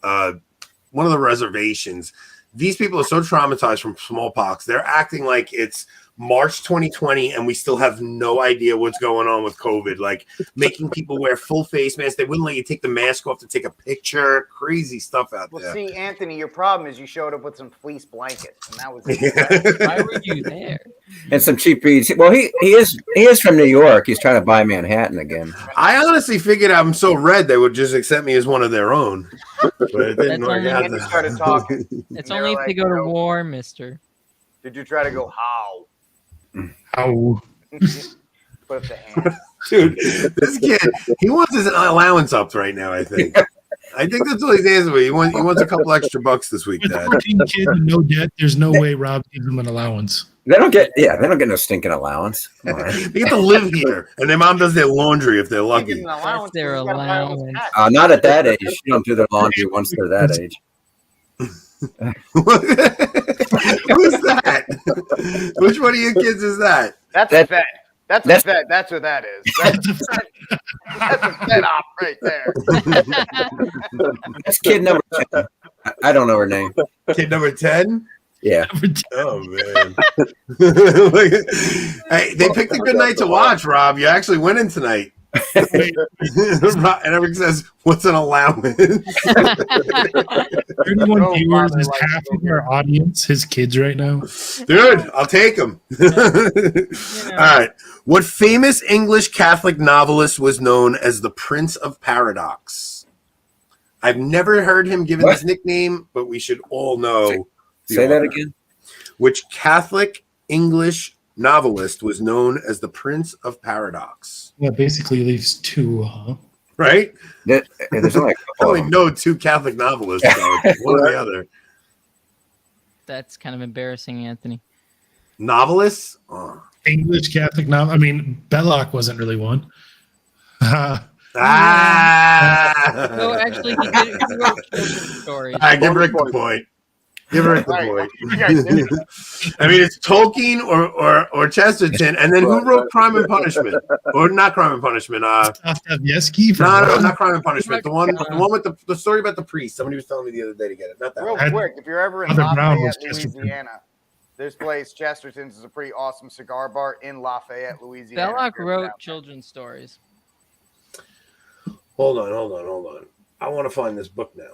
one of the reservations. These people are so traumatized from smallpox. They're acting like it's March 2020 and we still have no idea what's going on with COVID. Like making people wear full face masks. They wouldn't let you take the mask off to take a picture. Crazy stuff out there. Well, see, Anthony, your problem is you showed up with some fleece blankets, and that was it. Why were you there? And some cheap beads. Well, he is from New York. He's trying to buy Manhattan again. I honestly figured I'm so red they would just accept me as one of their own. But it didn't work out. And you started talking. It's only if they go to war, mister. Did you try to go how? How? Put up the hand. Dude, this kid, he wants his allowance up right now, I think. That's all he's asking for. He wants a couple extra bucks this week, With Dad. 14 kids and no debt, there's no way Rob gives them an allowance. They don't get no stinking allowance. They get to live here, and their mom does their laundry if they're lucky. That's their allowance. Not at that age. You don't do their laundry once they're that age. Who's that? Which one of your kids is that? That's a Fed. That's a Fed. That's what that is. That's a Fed op right there. That's kid number 10. I don't know her name. Kid number 10? Yeah. Oh man. Hey, they picked a good night to watch, Rob. You actually winning tonight. And Eric says, "What's an allowance?" 31 viewers is half of our audience. His kids right now. Dude, I'll take him. All right. What famous English Catholic novelist was known as the Prince of Paradox? I've never heard him given this nickname, but we should all know. Say that again. Which Catholic English novelist was known as the Prince of Paradox? Yeah, basically leaves two, huh? Right? There's only I only know two Catholic novelists, so one or the other. That's kind of embarrassing, Anthony. Novelists? Oh. English Catholic novel. I mean, Belloc wasn't really one. No, actually, he wrote children's stories. All right, give Rick the point. Give Rick the point. I mean, it's Tolkien or Chesterton, and then who wrote Crime and Punishment? Or not Crime and Punishment? Dostoevsky. No, not Crime and Punishment. The one with the story about the priest. Somebody was telling me the other day to get it. Not that Real one. quick, if you're ever in Mother Brown was Lafayette, Chesterton. Louisiana, this place, Chesterton's, is a pretty awesome cigar bar in Lafayette, Louisiana. Belloc wrote children's stories. Hold on. I want to find this book now.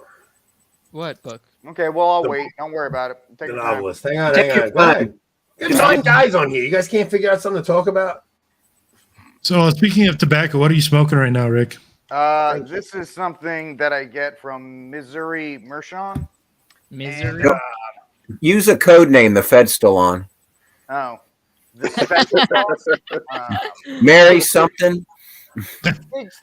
What book? Okay, well, I'll wait. Don't worry about it. Take The your time. novelist. Hang on. Take Go your time. ahead. There's 5 guys on here. You guys can't figure out something to talk about? So speaking of tobacco, what are you smoking right now, Rick? This is something that I get from Missouri Mershon. Misery. And, Use a code name the Fed's still on. oh. The special sauce. Mary something. Pipes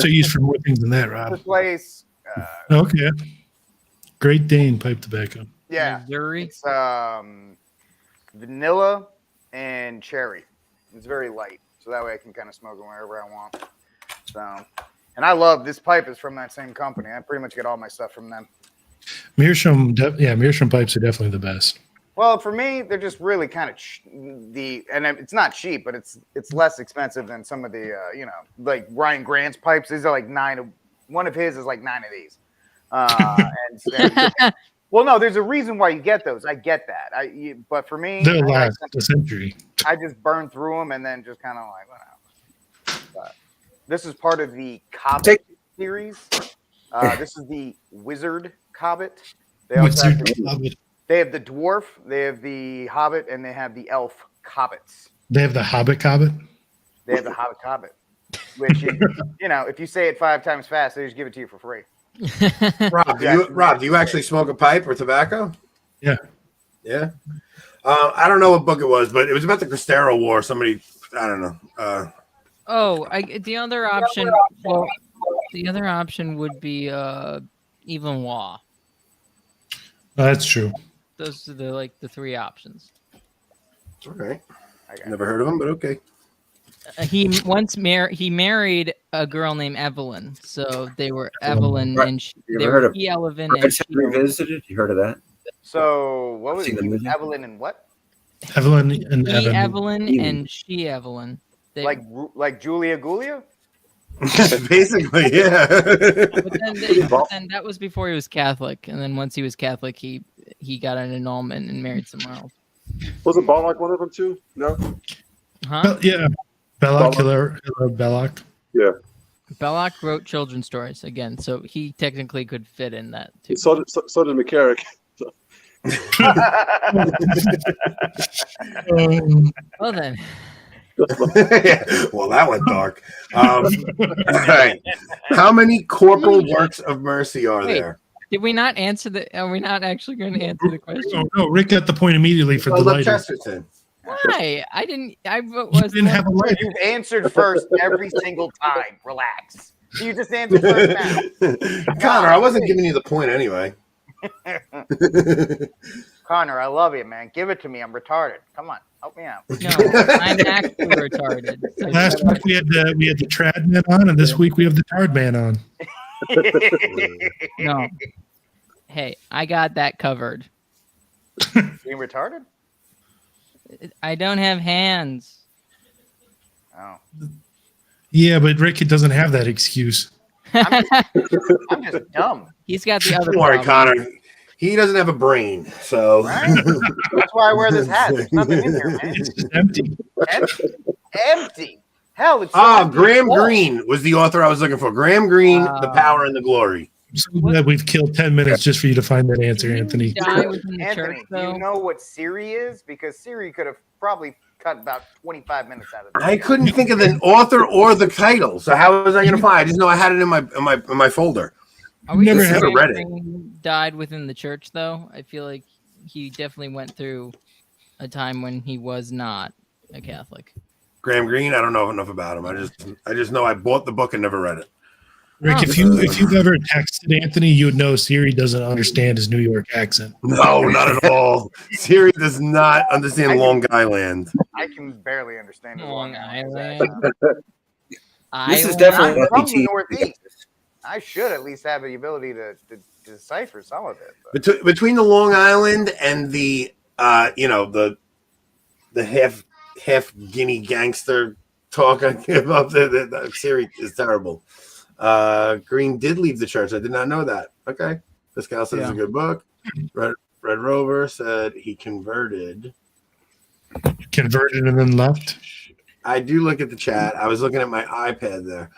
are used for more things than that, Rob. This place. Okay. Great Dane pipe tobacco. Yeah. Missouri. It's vanilla and cherry. It's very light, so that way I can kind of smoke it wherever I want. So, and I love this pipe is from that same company. I pretty much get all my stuff from them. Meerschaum pipes are definitely the best. Well, for me, they're just really kind of and it's not cheap, but it's less expensive than some of the like Ryan Grant's pipes. These are like 9. One of his is like 9 of these. Well, no, there's a reason why you get those. I get that. But for me, They'll last a century. I just burn through them and then just kind of like whatever. But this is part of the Cobbett series. This is the Wizard Cobbett. They also have they have the dwarf, they have the hobbit, and they have the elf cobbets. They have the Hobbit Cobbet? They have the hobbit cobbet, which is, if you say it 5 times fast, they just give it to you for free. Rob, do you actually smoke a pipe or tobacco? Yeah. Yeah. I don't know what book it was, but it was about the Cristero War. Somebody, I don't know. The other option. Well, the other option would be Even Law. That's true. Those are the 3 options. All right. Never heard of him, but okay. He married a girl named Evelyn, so they were Evelyn and they were Evelyn and Revisited. You heard of that? So what was it? Evelyn and what? Evelyn and Evelyn and she Evelyn. Like Julia Gulia? Basically, yeah. But then that was before he was Catholic, and then once he was Catholic, he got an annulment and married someone else. Wasn't Balak one of them too? No. Huh? Yeah, Belloc, Hiller Belloc. Yeah. Belloc wrote children's stories again, so he technically could fit in that too. So did McCarrick. Well then. Well, that went dark. All right. How many corporal works of mercy are there? Did we not answer Are we not actually going to answer the question? No, Rick got the point immediately for the lighter. Chesterton. Why? I didn't didn't have a lighter. You answered first every single time. Relax. You just answered first now. Connor, I wasn't giving you the point anyway. Connor, I love you, man. Give it to me. I'm retarded. Come on, help me out. No, I'm actually retarded. So Last week we had the trad man on, and this week we have the tard man on. No. Hey, I got that covered. Being retarded? I don't have hands. Oh. Yeah, but Rick doesn't have that excuse. I'm just dumb. He's got the other Don't worry, problem. Connor. He doesn't have a brain, so Right? That's why I wear this hat. There's nothing in here, man. It's just empty. Empty. Hell, it's Graham Greene was the author I was looking for. Graham Greene, The Power and the Glory. I'm so glad we've killed 10 minutes just for you to find that answer, Anthony. Anthony, do you know what Siri is? Because Siri could have probably cut about 25 minutes out of it. I couldn't think of the author or the title, so how was I going to find? I just know I had it in my folder. Are we Never never read it. Died within the church, though. I feel like he definitely went through a time when he was not a Catholic. Graham Greene, I don't know enough about him. I just know I bought the book and never read it. Rick, if you've ever texted Anthony, you would know Siri doesn't understand his New York accent. No, not at all. Siri does not understand Long Island. I can barely understand Long Island. This is definitely I'm from the RPG. Northeast. I should at least have the ability to decipher some of it. But. Between the Long Island and the the half Guinea gangster talk I give up, the Siri is terrible. Green did leave the church. I did not know that. Okay. This guy said it's a good book. Red Rover said he converted and then left. I do look at the chat. I was looking at my iPad there.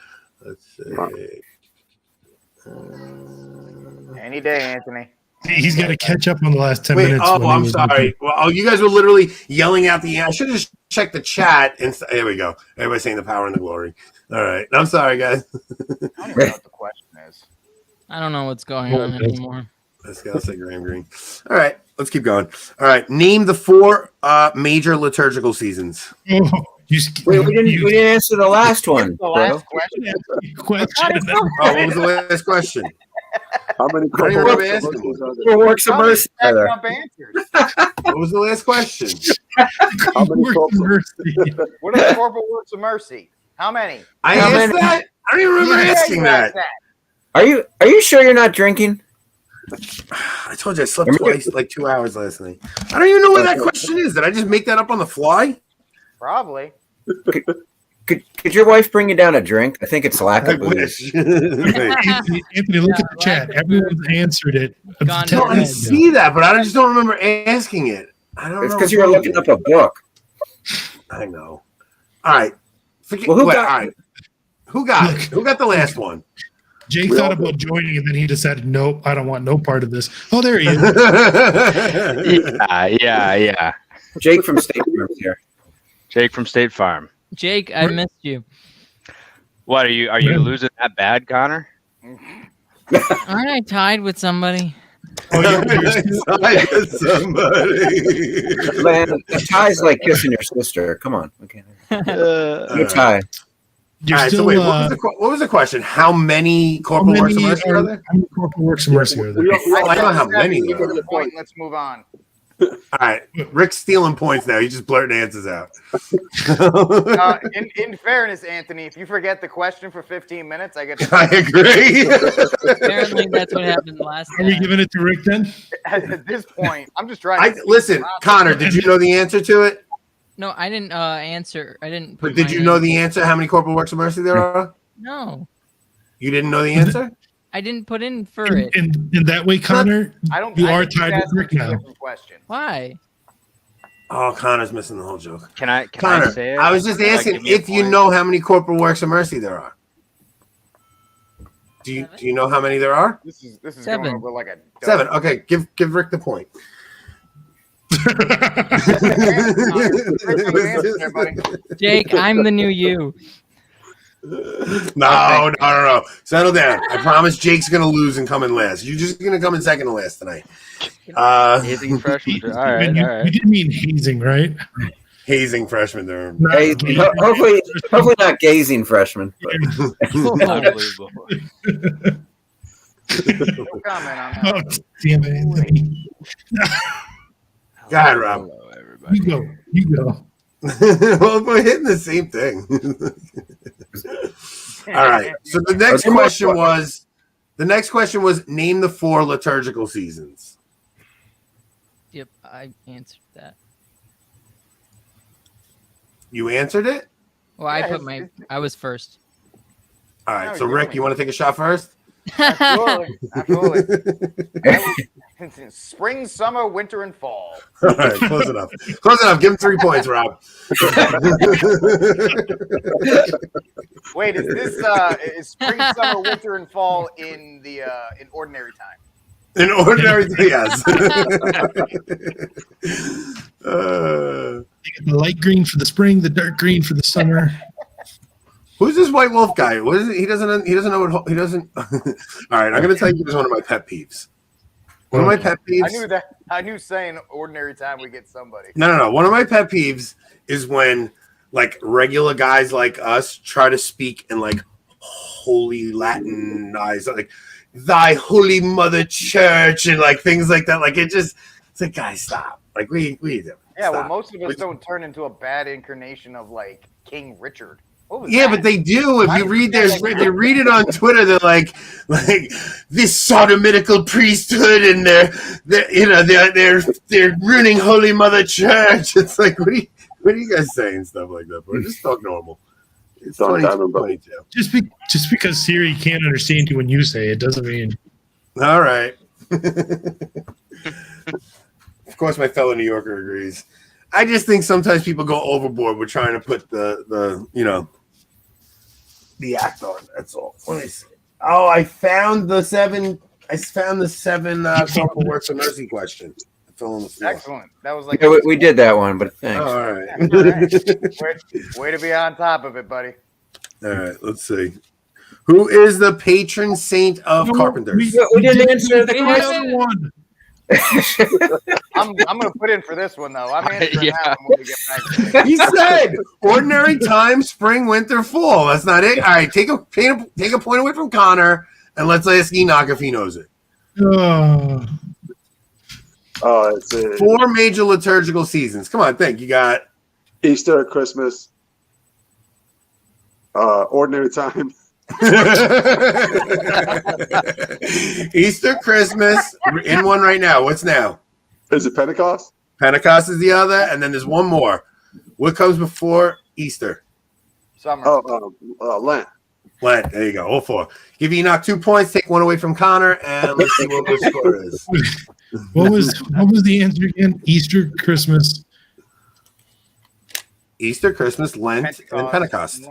Let's see. Any day, Anthony. He's got to catch up on the last 10 minutes. Oh, I'm sorry. Well, you guys were literally yelling out I should have just checked the chat. And there we go. Everybody's saying the power and the glory. All right. I'm sorry, guys. I don't even know what the question is. I don't know what's going on anymore. This guy said Graham Greene. All right. Let's keep going. All right. Name the 4 major liturgical seasons. Wait, we didn't answer the last one. The last question. What was the last question? How many Four works of mercy? What was the last question? How many What are the corporal works of mercy? How many? I asked that. I don't even remember asking that. Are you sure you're not drinking? I told you I slept twice, like 2 hours last night. I don't even know what that question is. Did I just make that up on the fly? Probably. Could your wife bring you down a drink? I think it's lack of booze. Anthony, look at the chat. Everyone's answered it. No, I see that, but I just don't remember asking it. I don't know. It's because you were looking up a book. I know. All right. Well, all right. Who got it? Who got the last one? Jake thought about joining, and then he decided, nope, I don't want no part of this. Oh, there he is. Yeah. Jake from State Farm here. Jake from State Farm. Jake, I missed you. What are you losing that bad, Connor? Aren't I tied with somebody? Oh, you're tied with somebody. Man, a tie's like kissing your sister. Come on. Okay. No tie. All right, so wait, what was the question? How many corporal works of mercy are there? How many corporal works of mercy are there? I don't know how many. Let's move on. All right, Rick's stealing points now. He's just blurting answers out. In fairness, Anthony, if you forget the question for 15 minutes, I get. I agree. Apparently, that's what happened last time. Are we giving it to Rick then? At this point, I'm just trying. Listen, Connor, did you know the answer to it? No, I didn't answer. I didn't. But did you know the answer? How many corporal works of mercy there are? No. You didn't know the answer? I didn't put in for it. In that way, Connor, you are tied with Rick now. Why? Oh, Connor's missing the whole joke. Connor, I say it? I was just asking if you know how many corporal works of mercy there are. Do you know how many there are? This is 7. going over like a 7. Okay, give Rick the point. Jake, I'm the new you. No. Settle down. I promise Jake's going to lose and come in last. You're just going to come in second to last tonight. Hazing freshman. All right. You didn't mean hazing, right? Hazing freshman there. Hopefully not gazing freshman. Unbelievable. No comment on that. Oh, damn it, Anthony. Go ahead, Rob. Hello, everybody. You go. Well, we're hitting the same thing. All right. So the next question was name the 4 liturgical seasons. Yep, I answered that. You answered it? Well, I was first. All right. So Rick, you want to take a shot first? Absolutely. Spring, summer, winter, and fall. All right, close enough. Close enough. Give him 3 points, Rob. Wait, is this is spring, summer, winter, and fall in the in ordinary time? In ordinary, yes. You get the light green for the spring, the dark green for the summer. Who's this White Wolf guy? What is it? He doesn't know what he doesn't. All right, I'm going to tell you one of my pet peeves. One of my pet peeves. I knew saying ordinary time we get somebody. No. One of my pet peeves is when like regular guys like us try to speak in like holy Latinized, like "Thy Holy Mother Church" and like things like that. Like it's like, guys, stop. Like we do. Yeah, stop. well, most of us don't turn into a bad incarnation of like King Richard. Yeah, but they do. If you read you read it on Twitter, they're like this sodomitical priesthood, and they're ruining Holy Mother Church. It's like, what are you guys saying stuff like that for? Just talk normal. It's 2022. Just because Siri can't understand you when you say it doesn't mean. All right. Of course, my fellow New Yorker agrees. I just think sometimes people go overboard with trying to put the act on. That's all. Let me see. Oh, I found the seven corporal works of mercy question. I fell on the floor. Excellent. That was like we did that one, but thanks. All right. Way to be on top of it, buddy. All right. Let's see. Who is the patron saint of carpenters? We didn't answer the question. I'm gonna put in for this one though. I'm answering that one when we get back to it. He said ordinary time, spring, winter, fall. That's not it. All right, take a point away from Connor, and let's ask Enoch if he knows it. It's 4 major liturgical seasons. Come on, think. You got Easter, Christmas, ordinary time. Easter, Christmas, in one right now. What's now? Is it Pentecost? Pentecost is the other, and then there's one more. What comes before Easter? Summer. Lent. Lent. There you go. All 4. Give Enoch 2 points. Take 1 away from Connor, and let's see what the score is. What was the answer again? Easter, Christmas. Easter, Christmas, Lent, and Pentecost.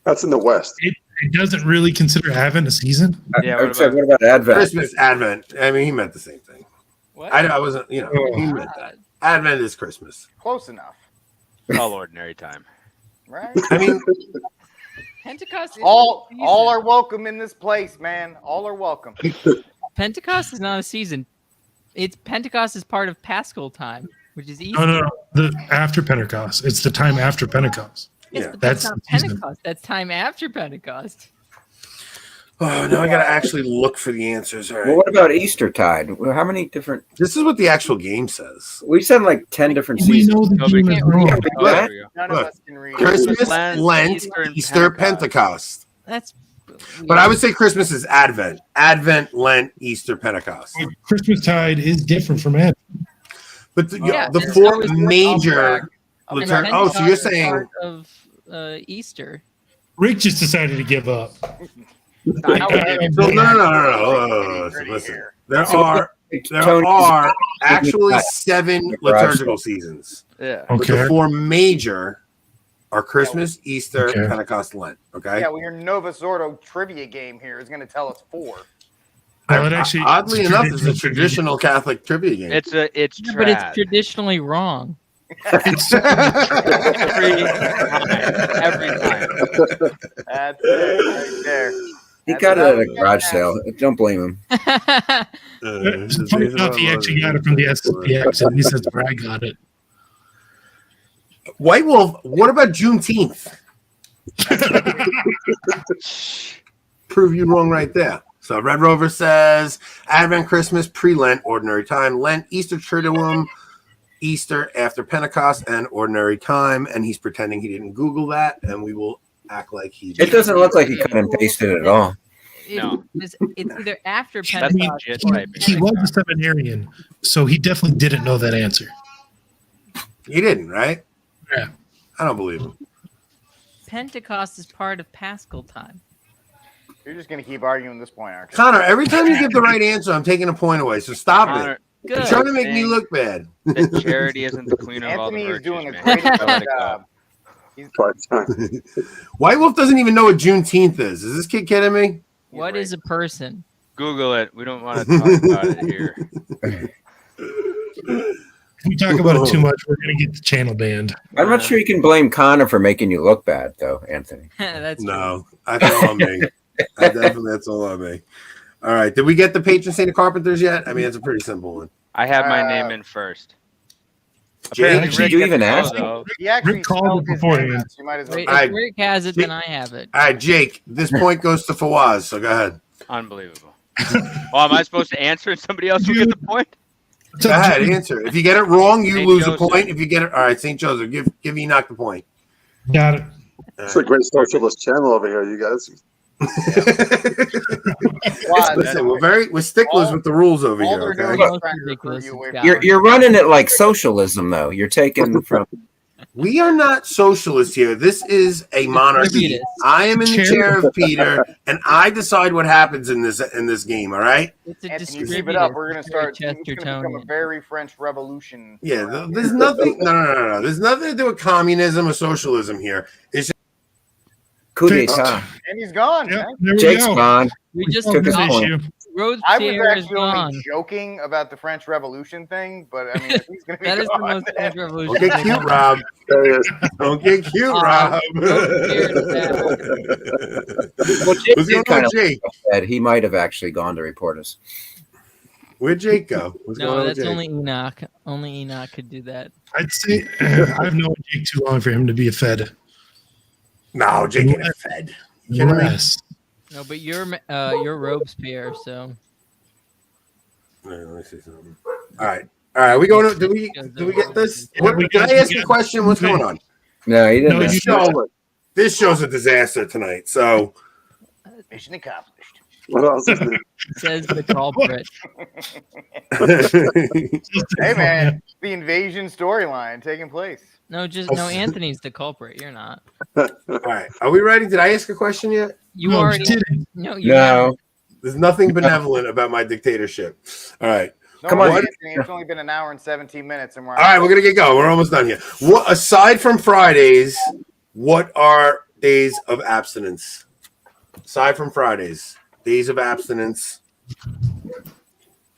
That's in the West. It doesn't really consider Advent a season. Yeah. What about Advent? Christmas, Advent. I mean, he meant the same thing. What? I wasn't. He meant that. Advent is Christmas. Close enough. All ordinary time. Right? I mean, Pentecost. all are welcome in this place, man. All are welcome. Pentecost is not a season. Pentecost is part of Paschal time, which is Easter. No. The after Pentecost. It's the time after Pentecost. yeah. That's not Pentecost. That's time after Pentecost. Oh, now I got to actually look for the answers. All right. Well, what about Eastertide? Well, how many different? This is what the actual game says. We said like 10 different We seasons. know the game is wrong. Oh, there we go. None of us can read. Christmas, Lent, Lent, Easter, and Easter, Pentecost. That's. But I would say Christmas is Advent. Advent, Lent, Easter, Pentecost. Christmas tide is different from Advent. But the and 4 so is major. And Oh, so you're Pentecost is saying part of Easter. Rick just decided to give up. So no. Listen, there are actually 7 liturgical seasons. Yeah. But Okay. the 4 major are Christmas, Easter, Okay. Pentecost, Lent. Okay. Yeah, well, your Nova Zordo trivia game here is going to tell us 4. Well, it actually, Oddly enough, it's a traditional Catholic trivia game. It's Yeah, trad. but it's traditionally wrong. every time. That's it right there. He got it at a garage sale. Don't blame him. it's funny enough, he actually got it from the SPX. At least that's where I got it. White Wolf, what about Juneteenth? Prove you wrong right there. So Red Rover says Advent, Christmas, pre-Lent, ordinary time, Lent, Easter, Triduum, Easter after Pentecost, and ordinary time. And he's pretending he didn't Google that, and we will act like he did. It doesn't look like he cut and pasted it at all. No. It's either after That's Pentecost. legit or typing. He was a seminarian, so he definitely didn't know that answer. He didn't, right? Yeah. I don't believe him. Pentecost is part of Paschal time. You're just gonna keep arguing this point, aren't you? Connor, every time you give the right answer, I'm taking a point away. So stop Connor, it. You're trying to make me look bad. That Charity isn't the queen of all the Anthony is virtues, doing a man. great Don't let it job. go. White Wolf doesn't even know what Juneteenth is. Is this kid kidding me? What is a person? Google it. We don't want to talk about it here. If we talk about it too much, we're going to get the channel banned. I'm not sure you can blame Connor for making you look bad, though, Anthony. That's no. That's all on me. That's all on me. All right. Did we get the patron saint of Carpenters yet? I mean, it's a pretty simple one. I had my name in first. Jake, did you even ask? He actually Rick called spelled it his beforehand. name out, so you might as well. Wait, I- if Rick has it, then I have it. All right, Jake, this point goes to Fawaz, so go ahead. Unbelievable. Oh, am I supposed to answer and somebody else will get the point? Go ahead, answer. If you get it wrong, you St. lose a Joseph. point. If you get it, all right, St. Joseph, give Enoch the point. Got it. It's a great socialist channel over here, you guys. Listen, we're sticklers with the rules over all here. they're Okay? doing is trying to recruit you away from You're running it like socialism, though. You're taking from. We are not socialists here. This is a monarchy. I am in the chair of Peter, and I decide what happens in this game. All right. It's a Anthony, keep it up. We're gonna start. It's gonna become a very French Revolution. Yeah. There's nothing. No. There's nothing to do with communism or socialism here. It's just Coup d'etat. And he's gone. Yep, man. there we Jake's go. gone. We just Took his got point. Robespierre I was is actually gone. only joking about the French Revolution thing, but I mean, if he's gonna be That is the gone, most French revolution. don't get cute, Rob. Don't get cute, Rob. Well, Jake What's going did kind on, of Jake? said he might have actually gone to report us. Where'd Jake go? What's going No, on with that's Jake? only Enoch. Only Enoch could do that. I'd say I've known Jake too long for him to be a Fed. No, Jake ain't a Fed. You kidding me? Yes. No, but you're Robespierre, so All right, let me see something. All right. We going to? Do we get this? Yeah, we Did got- I ask we a got- question? What's going on? No, he didn't. No, ask. you Show, this show's a disaster tonight. So mission accomplished. What else is there? says the culprit. Hey man, the invasion storyline taking place. No, Anthony's the culprit. You're not. all right, are we ready? Did I ask a question yet? You No, already you didn't. No, you No. There's nothing benevolent about my dictatorship. All right. No, Come on, Anthony, it's only been an hour and 17 minutes, and we're All right, we're gonna get going. We're almost done here. What aside from Fridays, what are days of abstinence? Aside from Fridays, days of abstinence.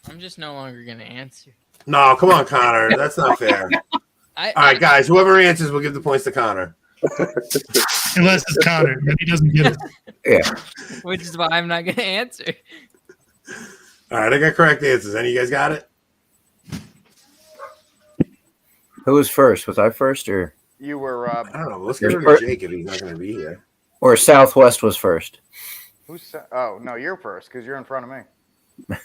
I'm just no longer gonna answer. No, come on, Connor. That's not fair. All right, guys. Whoever answers, we'll give the points to Connor. Unless it's Connor, then he doesn't get it. Yeah. Which is why I'm not gonna answer. All right, I got correct answers. Any of you guys got it? Who was first? Was I first or You were I don't know. Let's get You're rid of fir- Jake if he's not going to be here. Southwest was first? oh no, you're first because you're in front of me.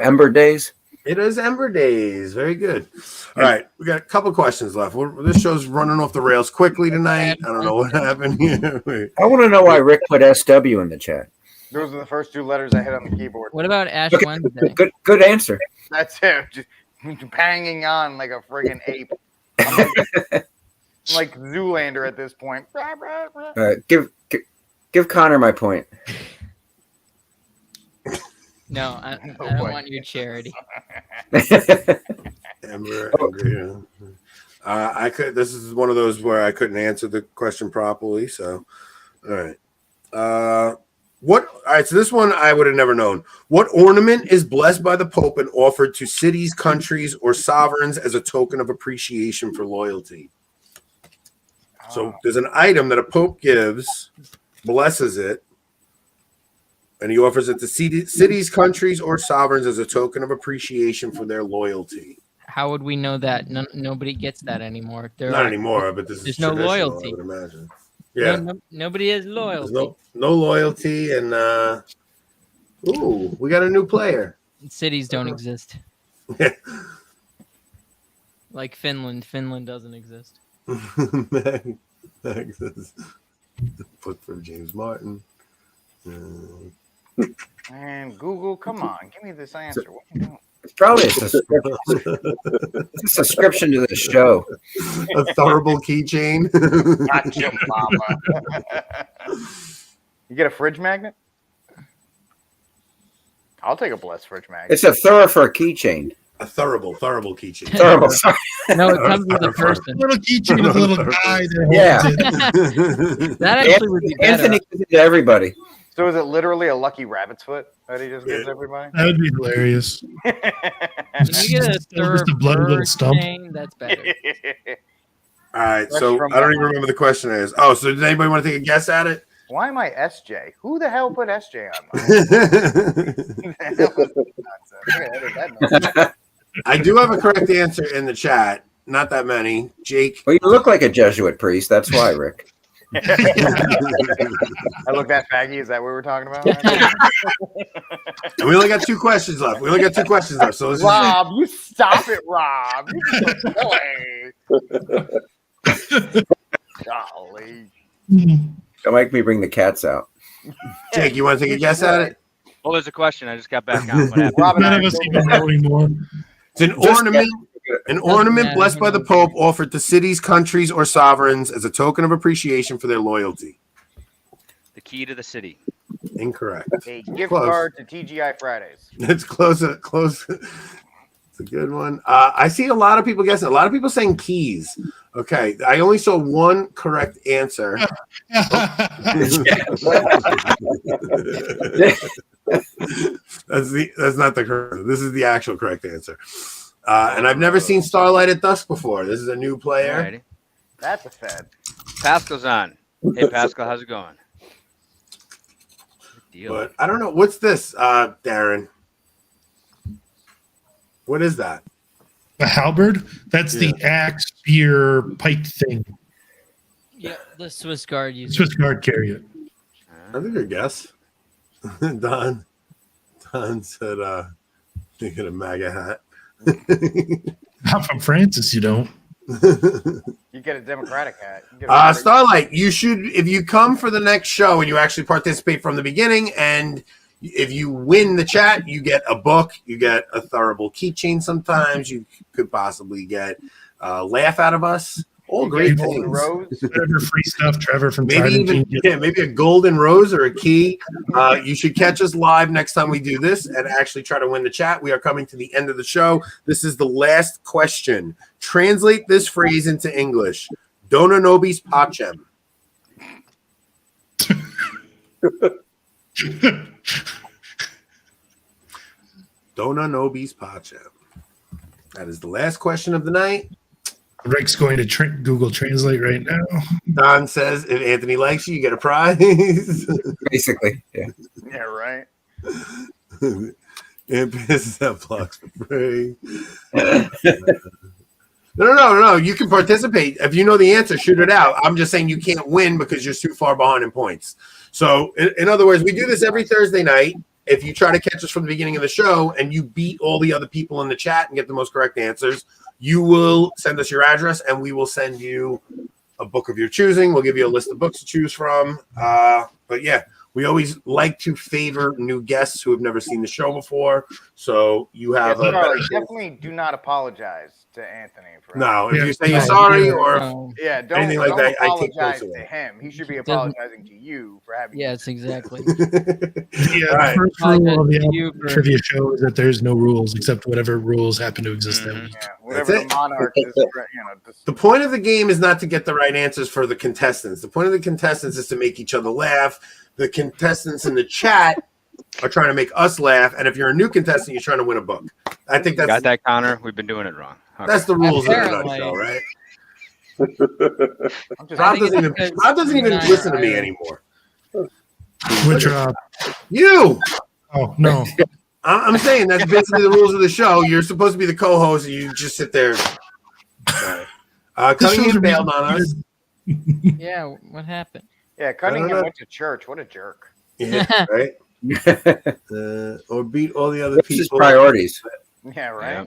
Ember Days. It is Ember Days. Very good. All right, we got a couple questions left. This show's running off the rails quickly tonight. I don't know what happened here. Wait. I want to know why Rick put SW in the chat. Those are the first two letters I hit on the keyboard. What about Ash Okay, Wednesday? Good answer. That's it. Just banging on like a friggin' ape. I'm like Zoolander at this point. Give Connor my point. No, I don't want your charity. Ember, Ember, yeah. I could. This is one of those where I couldn't answer the question properly. So, all right. What? All right. So this one I would have never known. What ornament is blessed by the Pope and offered to cities, countries, or sovereigns as a token of appreciation for loyalty? So there's an item that a Pope gives, blesses it, and he offers it to cities, countries, or sovereigns as a token of appreciation for their loyalty. How would we know that? Nobody gets that anymore. Not anymore, but this is there's no traditional, loyalty. I would imagine. Yeah. Nobody has loyalty. There's no loyalty, and we got a new player. Cities don't exist. Like Finland. Finland doesn't exist. Put for James Martin. Man, Google, come on, give me this answer. What you doing? It's probably a subscription to the show. A Thurible keychain. Gotcha, mama. You get a fridge magnet? I'll take a blessed fridge magnet. It's a thorough for a keychain. A thurible keychain. Thurible. Sorry. No, it comes with a person. Little keychain with a little guy that Yeah. holds it. That actually would be better. Anthony gives it to everybody. So is it literally a lucky rabbit's foot that he just gives everybody? That would be hilarious. When you get a Just a bloody little stump. chain, that's better. All right, Fresh so from I don't even behind. remember the question is. Oh, so does anybody want to take a guess at it? Why am I SJ? Who the hell put SJ on mine? I do have a correct answer in the chat. Not that many. Jake. Well, you look like a Jesuit priest. That's why, Rick. I look that faggy. Is that what we're talking about? And we only got 2 questions left. So let's just Rob, you stop it, Rob. You golly. Don't make me bring the cats out. Jake, you want to take a guess at it? Well, there's a question. I just got back on. What happened? Rob and I None of us even know anymore. It's an ornament blessed by the Pope offered to cities, countries, or sovereigns as a token of appreciation for their loyalty. The key to the city. Incorrect. a gift Close. card to TGI Fridays. It's close. It's a good one. I see a lot of people guessing. A lot of people saying keys. Okay, I only saw one correct answer. That's not the correct. This is the actual correct answer. And I've never seen Starlight at Dusk before. This is a new player. Alrighty. That's a fed. Pascal's on. Hey, Pascal, how's it going? Good deal. But I don't know. What's this, Darren? What is that? A halberd? That's the axe, spear, pike thing. Yeah, the Swiss Guard uses. Swiss Guard carry it. That's a good guess. Don said, thinking of MAGA hat. Not from Francis, you don't. You get a Democratic hat. You get a Starlight, you should, if you come for the next show and you actually participate from the beginning, and if you win the chat, you get a book, you get a Thurible keychain sometimes, you could possibly get a laugh out of us. All great things. Whatever free stuff, Trevor from Maybe even maybe a golden rose or a key. You should catch us live next time we do this and actually try to win the chat. We are coming to the end of the show. This is the last question. Translate this phrase into English. Dona nobis pacem. Dona nobis pacem. That is the last question of the night. Rick's going to Google Translate right now. Don says, if Anthony likes you, you get a prize. Basically, yeah. Yeah, right. And pisses out blocks for free. No. You can participate. If you know the answer, shoot it out. I'm just saying you can't win because you're too far behind in points. So, in other words, we do this every Thursday night. If you try to catch us from the beginning of the show and you beat all the other people in the chat and get the most correct answers, you will send us your address and we will send you a book of your choosing. We'll give you a list of books to choose from. But yeah, we always like to favor new guests who have never seen the show before. So you have a better definitely do not apologize to Anthony for if you say you're sorry or don't anything like that, I take apologize those to away. him. He should be apologizing to you for having. Yes, exactly. Yeah, Right. the first rule of the trivia show is that there's no rules except whatever rules happen to exist that week. Yeah, whatever the monarch is, The point of the game is not to get the right answers for the contestants. The point of the contestants is to make each other laugh. The contestants in the chat are trying to make us laugh. And if you're a new contestant, you're trying to win a book. I think that's Got that, Connor? We've been doing it wrong. Okay. That's the rules of the Apparently. show, right? I Rob doesn't even listen to me anymore. Which Rob? You. Oh no. I'm saying that's basically the rules of the show. You're supposed to be the co-host, and you just sit there. Cunningham bailed on us. Yeah, what happened? Yeah, Cunningham went to church. What a jerk. Yeah, right. Or beat all the other What's people. his priorities? Yeah, right. All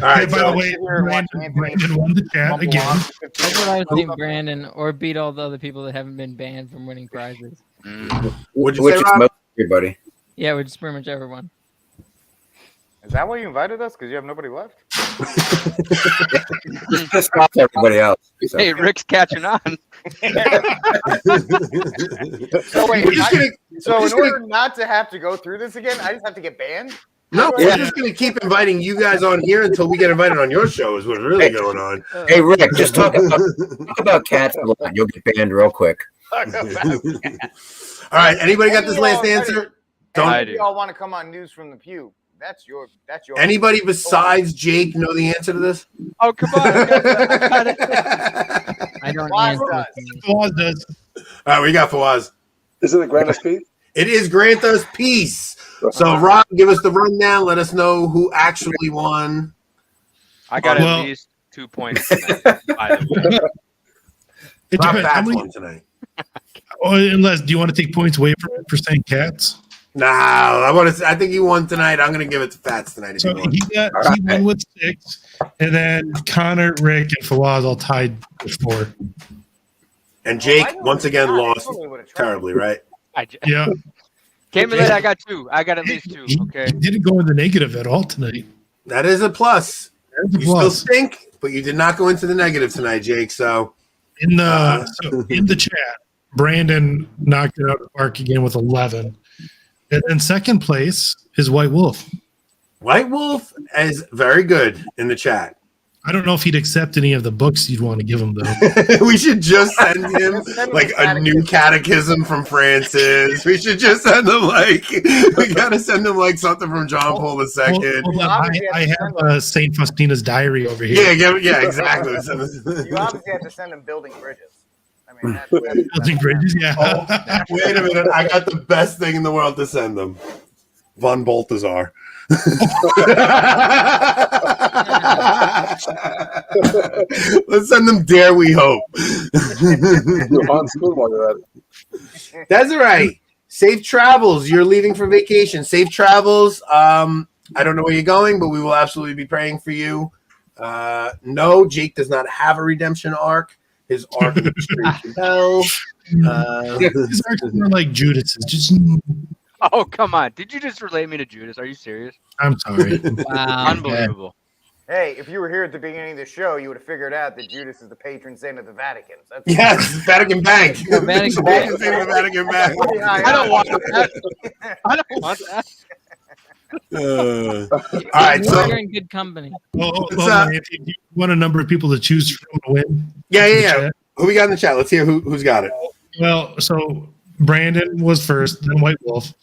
right. Hey, by the way, Brandon won the chat again. That's what I was thinking, Brandon, or beat all the other people that haven't been banned from winning prizes. What'd you Which say, is Rob? most everybody. Yeah, we're just pretty much everyone. Is that why you invited us? Because you have nobody left? Just off everybody else. So. Hey, Rick's catching on. So wait, We're just gonna- in order not to have to go through this again, I just have to get banned? No, we're just going to keep inviting you guys on here until we get invited on your show is what's really going on. Hey, Rick, just talk about cats a lot. You'll get banned real quick. All right. Anybody got this last answer? Don't you all want to come on News from the Pew? That's your. Anybody besides Jake know the answer to this? Oh, come on. I don't Fawaz answer. does. Fawaz does. All right, we got Fawaz. Is it a grant of peace? It is Grant Us Peace. So, Rob, give us the rundown. Let us know who actually won. I got at least 2 points tonight, by the way. It Rob depends. How Fats many- won tonight. unless, do you want to take points away from it for saying cats? No, I think he won tonight. I'm going to give it to Fats tonight. If So he won. he won with 6, and then Connor, Rick, and Fawaz all tied with 4. And Jake once again lost terribly, right? Yeah. Can't be late. I got 2. I got at least 2. Okay. He didn't go in the negative at all tonight. That is a plus. That's a You plus. still stink, but you did not go into the negative tonight, Jake. So In the chat, Brandon knocked it out of the park again with 11. And then second place is White Wolf. White Wolf is very good in the chat. I don't know if he'd accept any of the books you'd want to give him, though. We should just send him like a new catechism from Francis. We should just send him we gotta send him like something from John Paul II. Hold on, I have St. Faustina's diary over here. Yeah, exactly. You obviously have to send him building bridges. I mean, that's Building bridges, yeah. Wait a minute, I got the best thing in the world to send them. Von Balthazar. Let's send them Dare We Hope. That's right. Safe travels. You're leaving for vacation. Safe travels. I don't know where you're going, but we will absolutely be praying for you. No, Jake does not have a redemption arc. His arc is straight to hell. His arcs are more like Judas's. Just Oh, come on. Did you just relate me to Judas? Are you serious? I'm sorry. Wow. Unbelievable. Hey, if you were here at the beginning of the show, you would have figured out that Judas is the patron saint of the Vatican. Yes, Vatican Bank. Vatican Bank. Vatican Bank. I don't want that. I don't want that. All right, so You're in good company. If you want a number of people to choose from to win. yeah. Who we got in the chat? Let's hear who's got it. Well, so Brandon was first, then White Wolf,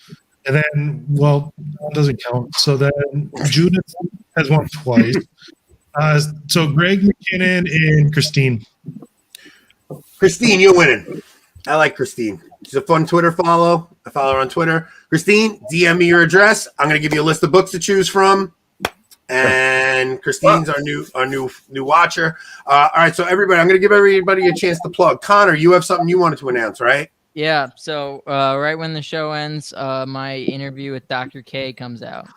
and then that doesn't count. So then Judith has won twice. So Greg McKinnon and Christine. Christine, you're winning. I like Christine. She's a fun Twitter follow. I follow her on Twitter. Christine, DM me your address. I'm going to give you a list of books to choose from. And Christine's our new watcher. All right, so everybody, I'm going to give everybody a chance to plug. Connor, you have something you wanted to announce, right? Yeah. So right when the show ends, my interview with Dr. K comes out.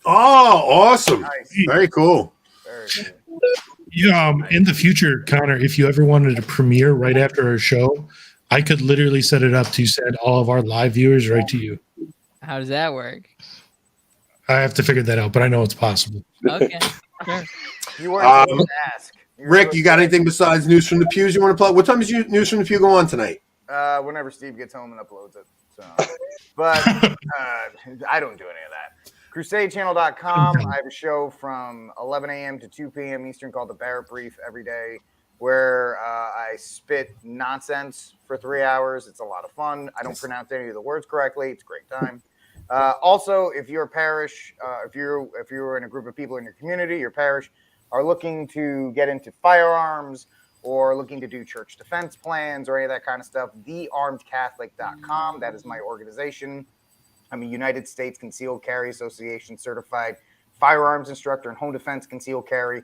Oh, awesome. Nice. Very cool. Very good. Yeah, in the future, Connor, if you ever wanted to premiere right after our show, I could literally set it up to send all of our live viewers right to you. How does that work? I have to figure that out, but I know it's possible. Okay. Sure. You weren't supposed to ask. Rick, you got anything besides News from the Pews you want to plug? What time does News from the Pew go on tonight? Whenever Steve gets home and uploads it. So, but I don't do any of that. CrusadeChannel.com. I have a show from 11 a.m. to 2 p.m. Eastern called the Barrett Brief every day, where I spit nonsense for 3 hours. It's a lot of fun. I don't pronounce any of the words correctly. It's a great time. Also, if your parish, if you're in a group of people in your community, your parish are looking to get into firearms or looking to do church defense plans or any of that kind of stuff, thearmedcatholic.com. That is my organization. I'm a United States Concealed Carry Association certified firearms instructor and home defense concealed carry.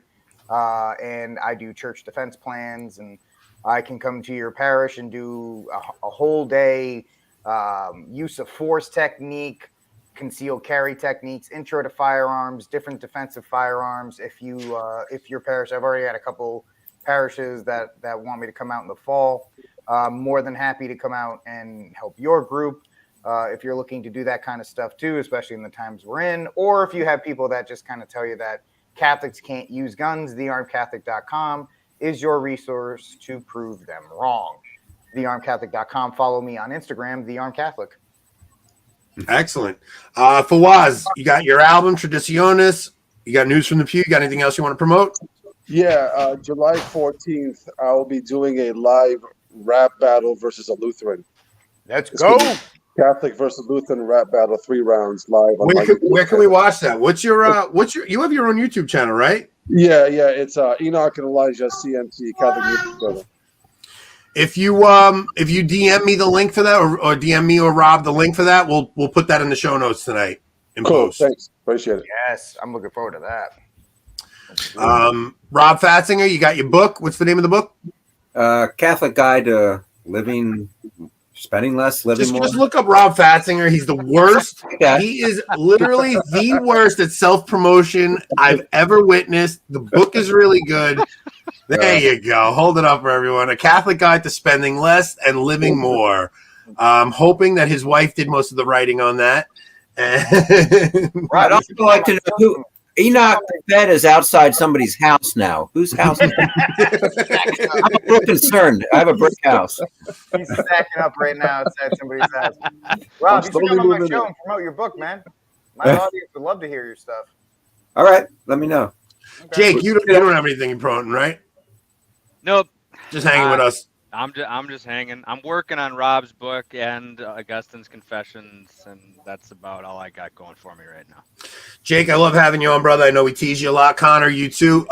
And I do church defense plans, and I can come to your parish and do a whole day use of force technique, concealed carry techniques, intro to firearms, different defensive firearms. If your parish, I've already had a couple parishes that want me to come out in the fall. More than happy to come out and help your group if you're looking to do that kind of stuff too, especially in the times we're in, or if you have people that just kind of tell you that Catholics can't use guns, thearmedcatholic.com is your resource to prove them wrong. Thearmedcatholic.com. Follow me on Instagram, thearmedcatholic. Excellent. Fawaz, you got your album, Tradiciones. You got news from the Pew. You got anything else you want to promote? Yeah, July 14th, I will be doing a live rap battle versus a Lutheran. Let's go. Catholic versus Lutheran rap battle, 3 rounds live. Where can we watch that? You have your own YouTube channel, right? Yeah, it's Enoch and Elijah CMT Catholic Music Channel. If you DM me the link for that, or DM me or Rob the link for that, we'll put that in the show notes tonight. Cool, thanks, appreciate it. Yes, I'm looking forward to that. Rob Fatzinger, you got your book. What's the name of the book? Catholic Guide to Spending Less, Living More. Just look up Rob Fatzinger. He's the worst. He is literally the worst at self-promotion I've ever witnessed. The book is really good. There you go. Hold it up for everyone. A Catholic Guide to Spending Less and Living More. Hoping that his wife did most of the writing on that. I'd also like to know who Enoch bed is outside somebody's house now. Whose house? I'm a little concerned. I have a brick house. He's stacking up right now outside somebody's house. Rob, you should come on my show and promote your book, man. My audience would love to hear your stuff. All right, let me know. Okay. Jake, you don't have anything you're promoting, right? Nope. Just hanging with us. I'm just hanging. I'm working on Rob's book and Augustine's Confessions, and that's about all I got going for me right now. Jake, I love having you on, brother. I know we tease you a lot. Connor, you too.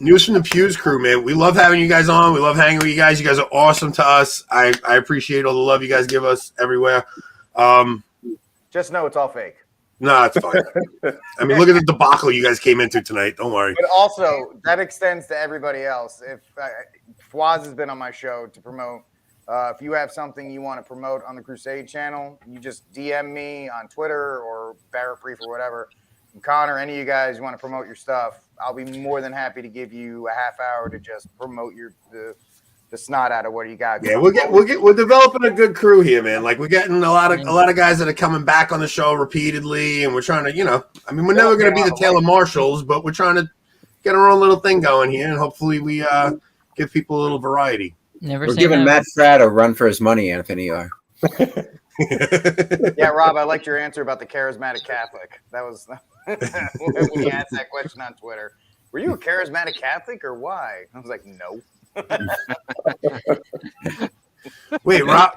News from the Pews crew, man. We love having you guys on. We love hanging with you guys. You guys are awesome to us. I appreciate all the love you guys give us everywhere. Just know it's all fake. No, it's fine. I mean, look at the debacle you guys came into tonight. Don't worry. But also, that extends to everybody else. If Fawaz has been on my show to promote, if you have something you want to promote on the Crusade channel, you just DM me on Twitter or Barrett Brief or whatever. And Connor, any of you guys, you want to promote your stuff, I'll be more than happy to give you a half hour to just promote the snot out of what you got. Yeah, we're developing a good crew here, man. Like we're getting a lot of guys that are coming back on the show repeatedly, and we're trying to, I mean, we're never going to be the Taylor Marshalls, but we're trying to get our own little thing going here, and hopefully we give people a little variety. We're giving Matt Pratt a run for his money, Anthony. Yeah, Rob, I liked your answer about the charismatic Catholic. That was when you asked that question on Twitter. Were you a charismatic Catholic or why? I was like, no. Wait, Rob,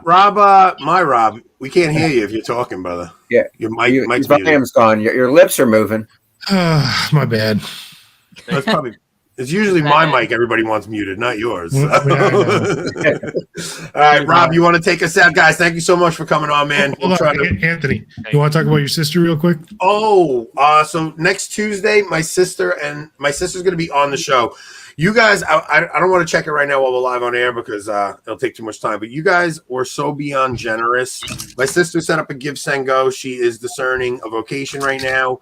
we can't hear you if you're talking, brother. Yeah, your mic's volume's gone. Your lips are moving. My bad. It's usually my mic everybody wants muted, not yours. So. All right, Rob, you want to take us out? Guys, thank you so much for coming on, man. Anthony, you want to talk about your sister real quick? So next Tuesday, my sister's going to be on the show. You guys, I don't want to check it right now while we're live on air because it'll take too much time. But you guys were so beyond generous. My sister set up a Give, Send, Go. She is discerning a vocation right now.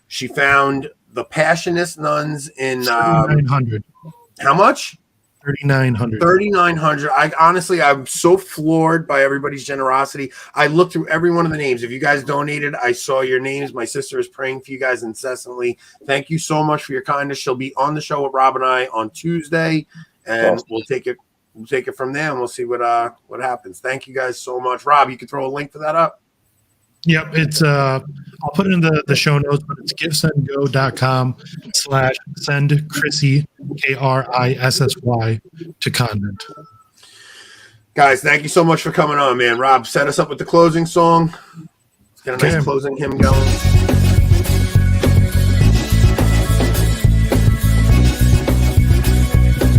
She found the Passionist nuns in 3,900. How much? 3,900. 3,900. I'm so floored by everybody's generosity. I looked through every one of the names. If you guys donated, I saw your names. My sister is praying for you guys incessantly. Thank you so much for your kindness. She'll be on the show with Rob and I on Tuesday, and we'll take it from there, and we'll see what happens. Thank you guys so much. Rob, you can throw a link for that up. Yep, it's I'll put it in the show notes, but it's givesendgo.com/send Chrissy KRISSY to convent. Guys, thank you so much for coming on, man. Rob, set us up with the closing song. Let's get a nice closing hymn going.